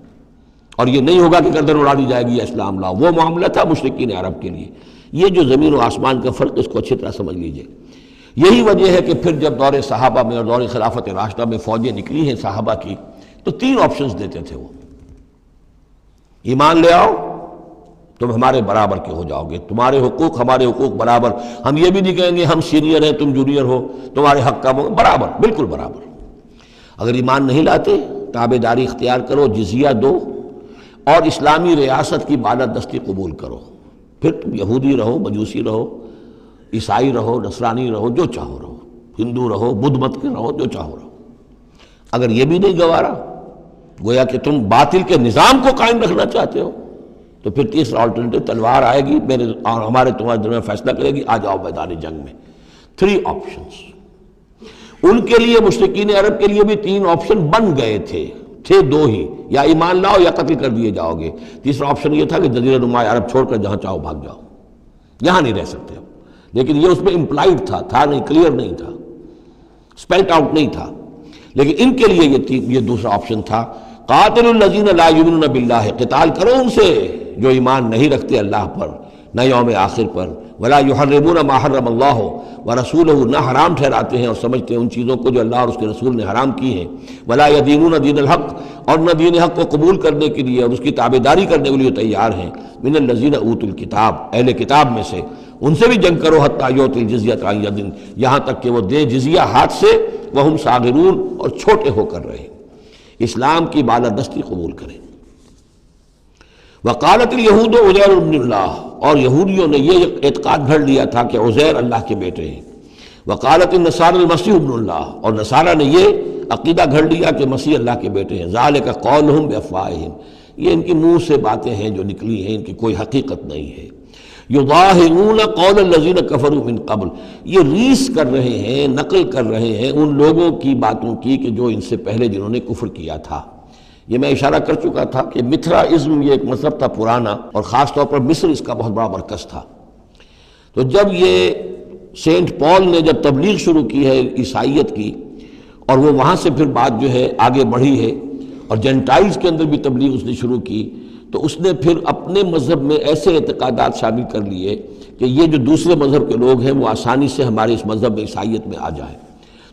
اور یہ نہیں ہوگا کہ گردن اڑا دی جائے گی یا اسلام لاؤ۔ وہ معاملہ تھا مشرکین عرب کے لیے۔ یہ جو زمین و آسمان کا فرق، اس کو اچھی طرح سمجھ لیجئے۔ یہی وجہ ہے کہ پھر جب دور صحابہ میں اور دور خلافت راشدہ میں فوجیں نکلی ہیں صحابہ کی، تو 3 آپشنز دیتے تھے وہ۔ ایمان لے آؤ، تم ہمارے برابر کے ہو جاؤ گے، تمہارے حقوق ہمارے حقوق برابر، ہم یہ بھی نہیں کہیں گے ہم سینئر ہیں تم جونیئر ہو، تمہارے حق کم ہو، برابر، بالکل برابر۔ اگر ایمان نہیں لاتے، تابع داری اختیار کرو، جزیہ دو، اور اسلامی ریاست کی بالادستی قبول کرو، پھر تم یہودی رہو، مجوسی رہو، عیسائی رہو، نصرانی رہو، جو چاہو رہو، ہندو رہو، بدھ مت کے رہو، جو چاہو رہو۔ اگر یہ بھی نہیں گوارا، گویا کہ تم باطل کے نظام کو قائم رکھنا چاہتے ہو، تو پھر تیسرا آلٹرنیٹو، تلوار آئے گی میرے اور ہمارے تمہارے درمیان فیصلہ کرے گی، آ جاؤ میدان جنگ میں۔ 3 آپشنز ان کے لیے، مشرکین عرب کے لیے بھی 3 آپشن بن گئے تھے 2 ہی، یا ایمان لاؤ یا قتل کر دیے جاؤ گے۔ تیسرا آپشن یہ تھا کہ جزیرہ نما عرب چھوڑ کر جہاں چاہو بھاگ جاؤ، یہاں نہیں رہ سکتے اب۔ لیکن یہ اس میں امپلائڈ تھا نہیں، کلیئر نہیں تھا، اسپیلٹ آؤٹ نہیں تھا، لیکن ان کے لیے یہ دوسرا آپشن تھا۔ قاتل الذین لا یؤمنون باللہ، قتال کرو ان سے جو ایمان نہیں رکھتے اللہ پر نہ یوم آخر پر، ولا یحرمون ما حرم اللہ ورسولہ، نہ حرام ٹھہراتے ہیں اور سمجھتے ہیں ان چیزوں کو جو اللہ اور اس کے رسول نے حرام کی ہیں، ولا یدینون دین الحق، اور نہ دین حق کو قبول کرنے کے لیے اور اس کی تابعداری کرنے کے لیے تیار ہیں، من الذین اوتوا الکتاب، اہل کتاب میں سے، ان سے بھی جنگ کرو، حتی یعطوا الجزیۃ عن ید، یہاں تک کہ وہ دے جزیہ ہاتھ سے، وہم صاغرون، اور چھوٹے ہو کر رہے، اسلام کی بالادستی قبول کریں۔ وقالت الیہود عزیر ابن اللہ، اور یہودیوں نے یہ اعتقاد گھڑ لیا تھا کہ عزیر اللہ کے بیٹے ہیں۔ وقالت النصارى المسیح ابن اللہ، اور نصارہ نے یہ عقیدہ گھڑ لیا کہ مسیح اللہ کے بیٹے ہیں۔ ذالک قولہم بافواہہم، یہ ان کی منہ سے باتیں ہیں جو نکلی ہیں، ان کی کوئی حقیقت نہیں ہے۔ یظاہرون قول الذین کفروا من قبل، یہ ریس کر رہے ہیں، نقل کر رہے ہیں ان لوگوں کی باتوں کی کہ جو ان سے پہلے جنہوں نے کفر کیا تھا۔ یہ میں اشارہ کر چکا تھا کہ متھرائزم یہ ایک مذہب تھا پرانا، اور خاص طور پر مصر اس کا بہت بڑا مرکز تھا۔ تو جب یہ سینٹ پال نے جب تبلیغ شروع کی ہے عیسائیت کی، اور وہ وہاں سے پھر بات جو ہے آگے بڑھی ہے، اور جینٹائلز کے اندر بھی تبلیغ اس نے شروع کی، تو اس نے پھر اپنے مذہب میں ایسے اعتقادات شامل کر لیے کہ یہ جو دوسرے مذہب کے لوگ ہیں وہ آسانی سے ہمارے اس مذہب میں عیسائیت میں آ جائیں۔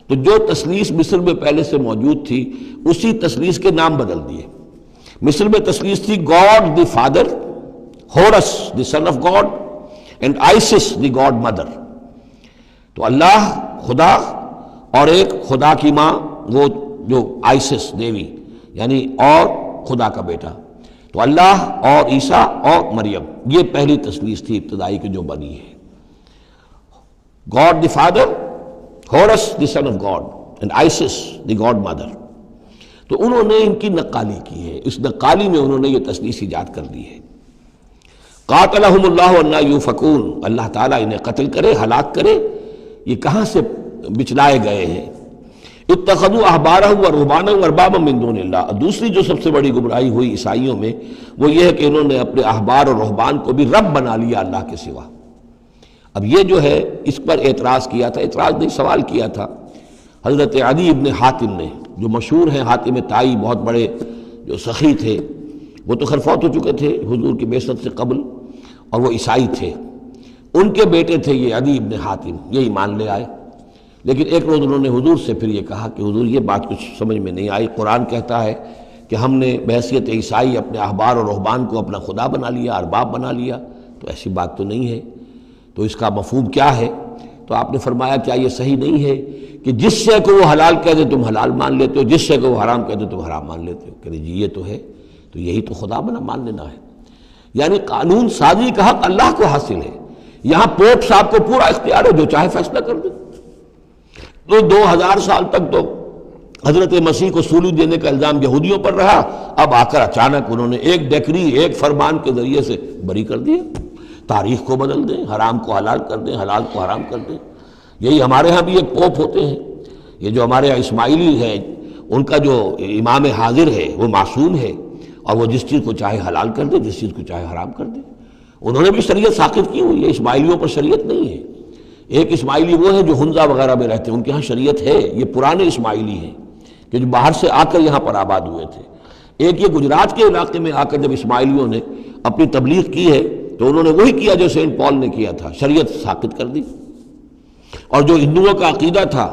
تو جو تثلیث مصر میں پہلے سے موجود تھی اسی تثلیث کے نام بدل دیے۔ مصر میں تثلیث تھی God the father, Horus the son of God, and Isis the god mother. تو اللہ خدا اور ایک خدا کی ماں وہ جو آئسس دیوی یعنی اور خدا کا بیٹا، تو اللہ اور عیسیٰ اور مریم، یہ پہلی تثلیث تھی ابتدائی کی جو بنی ہے۔ God the father, Horus the son of God and Isis the god mother. تو انہوں نے ان کی نقالی کی ہے، اس نقالی میں انہوں نے یہ تثلیث ایجاد کر دی ہے۔ قاتلہم اللہ انا یوفکون، اللہ تعالیٰ انہیں قتل کرے، ہلاک کرے، یہ کہاں سے بچلائے گئے ہیں۔ اتخذوا احبارہم ورہبانہم اربابا من دون اللہ، دوسری جو سب سے بڑی گمراہی ہوئی عیسائیوں میں وہ یہ ہے کہ انہوں نے اپنے احبار اور رہبان کو بھی رب بنا لیا اللہ کے سوا۔ اب یہ جو ہے اس پر اعتراض کیا تھا، اعتراض نہیں سوال کیا تھا حضرت عدی ابن حاتم نے، جو مشہور ہیں حاتم طائی، بہت بڑے جو سخی تھے، وہ تو خیر فوت ہو چکے تھے حضور کی بعثت سے قبل، اور وہ عیسائی تھے۔ ان کے بیٹے تھے یہ عدی ابن حاتم، یہ ایمان لے آئے، لیکن ایک روز انہوں نے حضور سے پھر یہ کہا کہ حضور یہ بات کچھ سمجھ میں نہیں آئی، قرآن کہتا ہے کہ ہم نے بحیثیت عیسائی اپنے احبار اور رہبان کو اپنا خدا بنا لیا، ارباب بنا لیا، تو ایسی بات تو نہیں ہے، تو اس کا مفہوم کیا ہے؟ تو آپ نے فرمایا کیا یہ صحیح نہیں ہے کہ جس شے کو وہ حلال کہہ دے تم حلال مان لیتے ہو، جس شے کو وہ حرام کہہ دے تم حرام مان لیتے ہو؟ کہ جی یہ تو ہے، تو یہی تو خدا بنا مان لینا ہے۔ یعنی قانون سازی کا حق اللہ کو حاصل ہے، یہاں پوپ صاحب کو پورا اختیار ہے، جو چاہے فیصلہ کر دے۔ تو 2000 سال تک تو حضرت مسیح کو سولی دینے کا الزام یہودیوں پر رہا، اب آ کر اچانک انہوں نے ایک ڈیکری، ایک فرمان کے ذریعے سے بری کر دیا، تاریخ کو بدل دیں، حرام کو حلال کر دیں، حلال کو حرام کر دیں۔ یہی ہمارے ہاں بھی ایک پوپ ہوتے ہیں، یہ جو ہمارے یہاں اسماعیلی ہیں، ان کا جو امام حاضر ہے وہ معصوم ہے، اور وہ جس چیز کو چاہے حلال کر دے، جس چیز کو چاہے حرام کر دے۔ انہوں نے بھی شریعت ساقط کی ہوئی ہے، اسماعیلیوں پر شریعت نہیں ہے۔ ایک اسماعیلی وہ ہیں جو ہنزا وغیرہ میں رہتے ہیں، ان کے ہاں شریعت ہے، یہ پرانے اسماعیلی ہیں کہ جو باہر سے آ کر یہاں پر آباد ہوئے تھے۔ ایک یہ گجرات کے علاقے میں آ کر جب اسماعیلیوں نے اپنی تبلیغ کی ہے تو انہوں نے وہی کیا جو سینٹ پال نے کیا تھا، شریعت ساقط کر دی۔ اور جو ہندوؤں کا عقیدہ تھا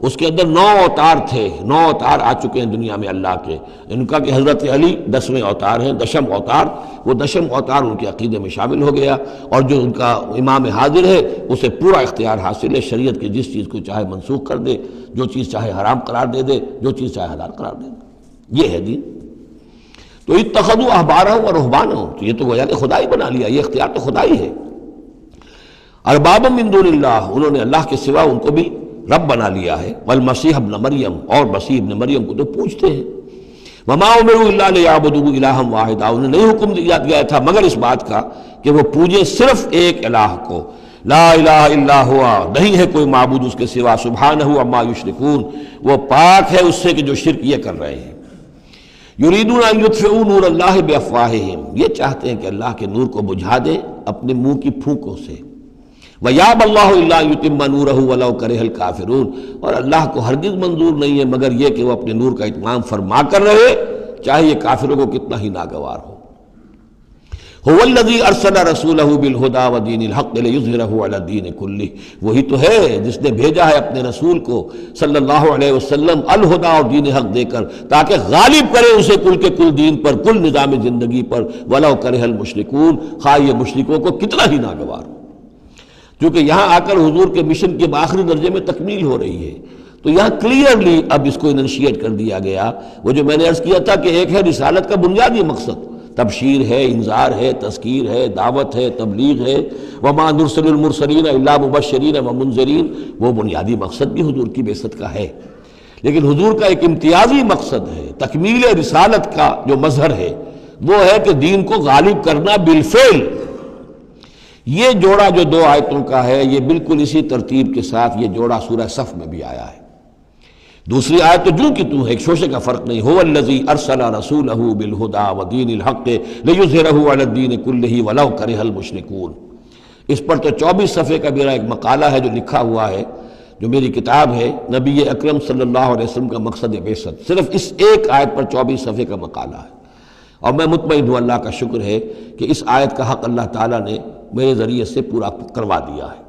اس کے اندر 9 اوتار تھے، 9 اوتار آ چکے ہیں دنیا میں اللہ کے، ان کا کہ حضرت علی 10ویں اوتار ہیں، دشم اوتار، وہ دشم اوتار ان کے عقیدے میں شامل ہو گیا، اور جو ان کا امام حاضر ہے اسے پورا اختیار حاصل ہے، شریعت کی جس چیز کو چاہے منسوخ کر دے، جو چیز چاہے حرام قرار دے دے، جو چیز چاہے حلال قرار دے دے، یہ ہے دین۔ تو اتخذوا احبارہم ورہبانہم، تو یہ تو گویا کہ خدا ہی بنا لیا، یہ اختیار تو خدا ہی ہے۔ اربابا من دون اللہ، انہوں نے اللہ کے سوا ان کو بھی رب بنا لیا ہے۔ والمسیح ابن مریم، اور مسیح ابن مریم کو تو پوچھتے ہیں۔ وما امروا الا لیعبدوا الہا واحدا، انہیں نہیں حکم دیا گیا تھا مگر اس بات کا کہ وہ پوجے صرف ایک الہ کو، لا الہ الا ہوا، نہیں ہے کوئی معبود اس کے سوا، سبحانہ عما یشرکون، وہ پاک ہے اس سے کہ جو شرک یہ کر رہے ہیں۔ یریدون ان یطفئوا نور اللہ بافواہہم، یہ چاہتے ہیں کہ اللہ کے نور کو بجھا دیں اپنے منہ کی پھونکوں سے۔ وَيَأْبَى اللَّهُ إِلَّا يُتِمَّ نُورَهُ وَلَوْ كَرِهَ الْكَافِرُونَ، اور اللہ کو ہرگز منظور نہیں ہے مگر یہ کہ وہ اپنے نور کا اتمام فرما کر رہے، چاہے یہ کافروں کو کتنا ہی ناگوار ہو۔ هُوَ الَّذِي أَرْسَلَ رَسُولَهُ بِالْهُدَى وَدِينِ الْحَقِّ لِيُظْهِرَهُ عَلَى الدِّينِ كُلِّهِ، وہی تو ہے جس نے بھیجا ہے اپنے رسول کو صلی اللہ علیہ وسلم الہدا اور دین حق دے کر، تاکہ غالب کرے اسے کل کے کل دین پر، کل نظام زندگی پر، وَلَوْ كَرِهَ الْمُشْرِكُونَ، خواہ یہ مشرکوں کو کتنا ہی ناگوار ہو۔ کیونکہ یہاں آ کر حضور کے مشن کے آخری درجے میں تکمیل ہو رہی ہے، تو یہاں کلیئرلی اب اس کو انشیٹ کر دیا گیا۔ وہ جو میں نے عرض کیا تھا کہ ایک ہے رسالت کا بنیادی مقصد، تبشیر ہے، انذار ہے، تذکیر ہے، دعوت ہے، تبلیغ ہے، وما نرسل المرسلین الا مبشرین ومنذرین، وہ بنیادی مقصد بھی حضور کی بعثت کا ہے۔ لیکن حضور کا ایک امتیازی مقصد ہے، تکمیل رسالت کا جو مظہر ہے وہ ہے کہ دین کو غالب کرنا بالفعل۔ یہ جوڑا جو 2 آیتوں کا ہے یہ بالکل اسی ترتیب کے ساتھ یہ جوڑا سورہ صف میں بھی آیا ہے۔ دوسری آیت تو جو کہ تو ہے، ایک شوشے کا فرق نہیں، هو الذی ارسل رسولہ بالہدی ودین الحق لیظہرہ علی الدین کلہ ولو کرہ المشرکون۔ اس پر تو 24 صفحے کا میرا ایک مقالہ ہے جو لکھا ہوا ہے، جو میری کتاب ہے نبی اکرم صلی اللہ علیہ وسلم کا مقصد بعثت، صرف اس ایک آیت پر 24 صفحے کا مقالہ ہے۔ اور میں مطمئن ہوں، اللہ کا شکر ہے کہ اس آیت کا حق اللہ تعالیٰ نے میرے ذریعے سے پورا کروا دیا ہے۔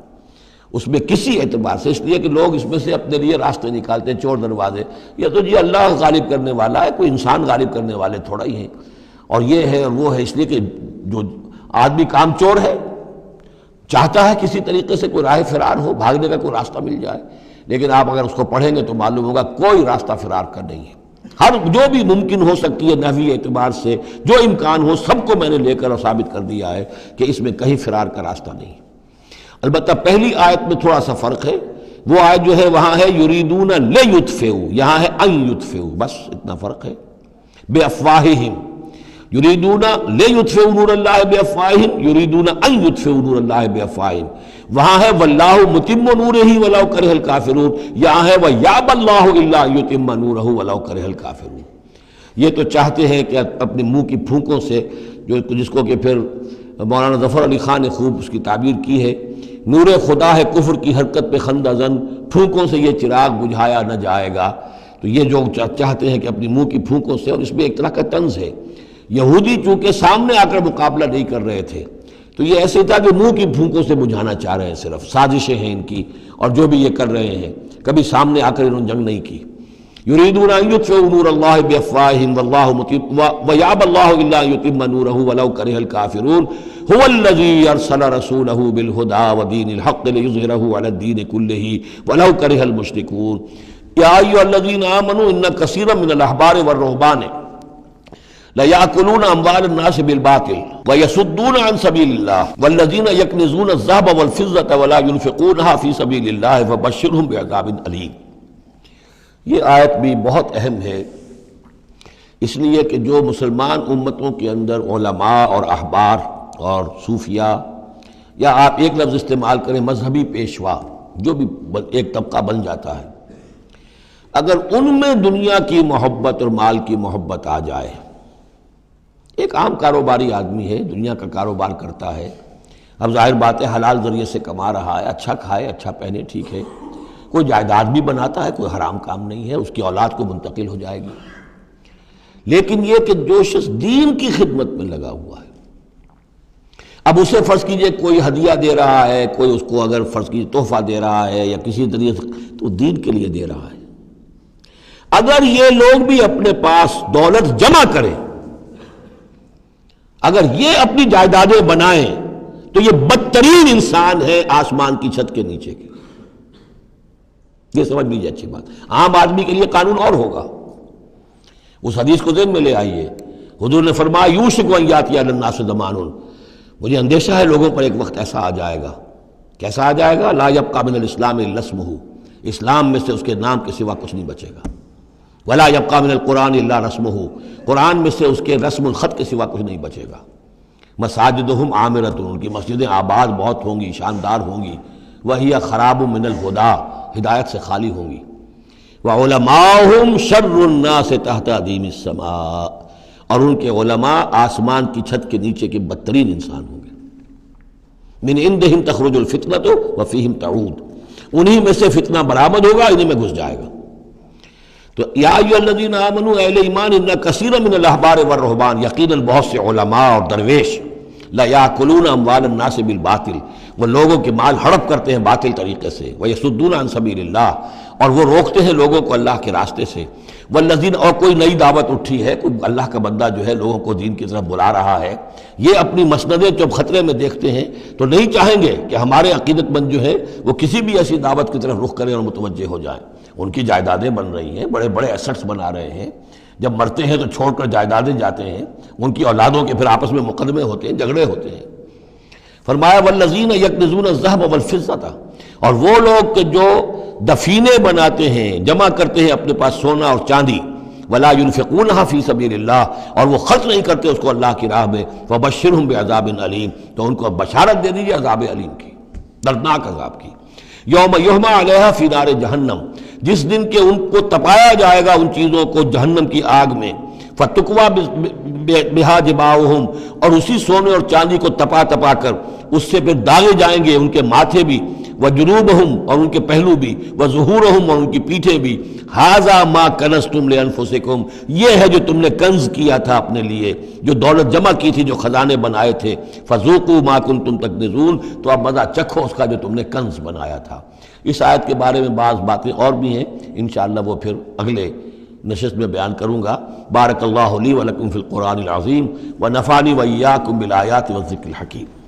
اس میں کسی اعتبار سے، اس لیے کہ لوگ اس میں سے اپنے لیے راستے نکالتے ہیں، چور دروازے، یہ تو جی اللہ غالب کرنے والا ہے، کوئی انسان غالب کرنے والے تھوڑا ہی ہیں، اور یہ ہے اور وہ ہے، اس لیے کہ جو آدمی کام چور ہے چاہتا ہے کسی طریقے سے کوئی راہ فرار ہو، بھاگنے کا کوئی راستہ مل جائے، لیکن آپ اگر اس کو پڑھیں گے تو معلوم ہوگا کوئی راستہ فرار کا نہیں ہے۔ ہر جو بھی ممکن ہو سکتی ہے نحوی اعتبار سے، جو امکان ہو، سب کو میں نے لے کر اور ثابت کر دیا ہے کہ اس میں کہیں فرار کا راستہ نہیں۔ البتہ پہلی آیت میں تھوڑا سا فرق ہے، وہ آیت جو ہے وہاں ہے یریدون لیطفئوا، یہاں ہے ان یطفئوا، بس اتنا فرق ہے۔ بافواہہم یریدون لیطفئوا نور اللہ بافواہہم، یریدون ان یطفئوا نور اللہ بافواہہم، وہاں ہے واللہ متم نورہ ولو کرہ الکافرون، یہاں ہے ویابی اللہ الا یتم نورہ ولو کرہ الکافرون۔ یہ تو چاہتے ہیں کہ اپنے منہ کی پھونکوں سے، جس کو کہ پھر مولانا ظفر علی خان نے خوب اس کی تعبیر کی ہے، نور خدا ہے کفر کی حرکت پہ خندہ زن، پھونکوں سے یہ چراغ بجھایا نہ جائے گا۔ تو یہ جو چاہتے ہیں کہ اپنی منہ کی پھونکوں سے، اور اس میں ایک طرح کا طنز ہے، یہودی چونکہ سامنے آ کر مقابلہ نہیں کر رہے تھے تو یہ ایسے تھا کہ منہ کی پھونکوں سے بجھانا چاہ رہے ہیں، صرف سازشیں ہیں ان کی، اور جو بھی یہ کر رہے ہیں کبھی سامنے آ کر انہوں نے جنگ نہیں کی۔ یریدون ان یطفئوا نور اللہ بافواہہم واللہ متم ویابی اللہ الا یتم نورہ ولو کرہ الکافرون هو الذی ارسل رسولہ بالہدی ودین الحق لیظہرہ علی الدین کلہ ولو کرہ المشرکون۔ یا ایھا الذین آمنوا ان کثیرا من الاحبار والرہبان لَيَأْكُلُونَ أَمْوَالَ النَّاسِ بِالْبَاطِلِ وَيَصُدُّونَ عَنْ سَبِيلِ اللَّهِ وَالَّذِينَ يَكْنِزُونَ الذَّهَبَ وَالْفِضَّةَ وَلَا يُنْفِقُونَهَا فِي سَبِيلِ اللَّهِ فَبَشِّرْهُم بِعَذَابٍ أَلِيمٍ۔ یہ آیت بھی بہت اہم ہے، اس لیے کہ جو مسلمان امتوں کے اندر علماء اور احبار اور صوفیاء، یا آپ ایک لفظ استعمال کریں مذہبی پیشوا، جو بھی ایک طبقہ بن جاتا ہے، اگر ان میں دنیا کی محبت اور مال کی محبت آ جائے، ایک عام کاروباری آدمی ہے، دنیا کا کاروبار کرتا ہے، اب ظاہر بات ہے حلال ذریعے سے کما رہا ہے، اچھا کھائے اچھا پہنے، ٹھیک ہے، کوئی جائیداد بھی بناتا ہے، کوئی حرام کام نہیں ہے، اس کی اولاد کو منتقل ہو جائے گی، لیکن یہ کہ جو شخص دین کی خدمت میں لگا ہوا ہے، اب اسے فرض کیجئے کوئی ہدیہ دے رہا ہے، کوئی اس کو اگر فرض کیجئے تحفہ دے رہا ہے یا کسی طریقے سے، تو دین کے لیے دے رہا ہے۔ اگر یہ لوگ بھی اپنے پاس دولت جمع کریں، اگر یہ اپنی جائیدادیں بنائیں، تو یہ بدترین انسان ہے آسمان کی چھت کے نیچے کے۔ یہ سمجھ لیجیے اچھی بات، عام آدمی کے لیے قانون اور ہوگا۔ اس حدیث کو ذہن میں لے آئیے، حضور نے فرمایا یوشک ان یاتی علی الناس زمان، مجھے اندیشہ ہے لوگوں پر ایک وقت ایسا آ جائے گا، کیسا آ جائے گا؟ لا یبقی من الاسلام الا اسمہ، اسلام میں سے اس کے نام کے سوا کچھ نہیں بچے گا۔ ولا یبقی من القرآن الا رسمہ، قرآن میں سے اس کے رسم الخط کے سوا کچھ نہیں بچے گا۔ مساجدہم عامرۃ، ان کی مسجدیں آباد بہت ہوں گی، شاندار ہوں گی، وہی خراب من الہدیٰ، ہدایت سے خالی ہوں گی۔ وعلماؤہم شر الناس تحت ادیم السماء، اور ان کے علماء آسمان کی چھت کے نیچے کے بدترین انسان ہوں گے۔ من عندہم تخرج الفتنۃ وفیہم تعود، انہی میں سے فتنہ برآمد ہوگا، انہی میں گھس جائے گا۔ تو یا ایھا الذین آمنوا، اہل ایمان، ان کثیر من الاحبار والرہبان، یقیناً بہت سے علماء اور درویش، لَيَأْكُلُونَ أَمْوَالَ النَّاسِ بِالْبَاطِلِ، وہ لوگوں کے مال ہڑپ کرتے ہیں باطل طریقے سے، وَيَصُدُّونَ عَنْ سَبِيلِ اللَّهِ، اور وہ روکتے ہیں لوگوں کو اللہ کے راستے سے، والذین، اور کوئی نئی دعوت اٹھی ہے، کوئی اللہ کا بندہ جو ہے لوگوں کو دین کی طرف بلا رہا ہے، یہ اپنی مسندیں جب خطرے میں دیکھتے ہیں تو نہیں چاہیں گے کہ ہمارے عقیدت مند جو ہے وہ کسی بھی ایسی دعوت کی طرف رخ کریں اور متوجہ ہو جائیں۔ ان کی جائیدادیں بن رہی ہیں، بڑے بڑے ایسٹس بنا رہے ہیں، جب مرتے ہیں تو چھوڑ کر جائیدادیں جاتے ہیں، ان کی اولادوں کے پھر آپس میں مقدمے ہوتے ہیں، جھگڑے ہوتے ہیں۔ فرمایا والذین یکنزون الذھب والفضۃ، اور وہ لوگ کہ جو دفینے بناتے ہیں، جمع کرتے ہیں اپنے پاس سونا اور چاندی، ولا ينفقونها فی سبیل اللہ، اور وہ خرچ نہیں کرتے اس کو اللہ کی راہ میں، فبشرہم بعذاب علیم، تو ان کو بشارت دے دیجیے عذاب علیم کی، دردناک عذاب کی۔ یوم یحمى علیہا فی نار جہنم، جس دن کے ان کو تپایا جائے گا ان چیزوں کو جہنم کی آگ میں، فتقوا بہا جباہہم، اور اسی سونے اور چاندی کو تپا تپا کر اس سے پھر داغے جائیں گے ان کے ماتھے بھی، وجنوبہم اور ان کے پہلو بھی، وظہورہم اور ان کی پیٹھیں بھی، ھذا ما کنزتم لانفسکم یہ ہے جو تم نے کنز کیا تھا اپنے لیے، جو دولت جمع کی تھی، جو خزانے بنائے تھے، فذوقوا ما کنتم تکنزون تو اب مزہ چکھو اس کا جو تم نے کنز بنایا تھا۔ اس آیت کے بارے میں بعض باتیں اور بھی ہیں، انشاءاللہ وہ پھر اگلے نشست میں بیان کروں گا۔ بارک اللہ لی ولکم فی القرآن العظیم ونفعنی وإیاکم بالآیات والذکر الحکیم۔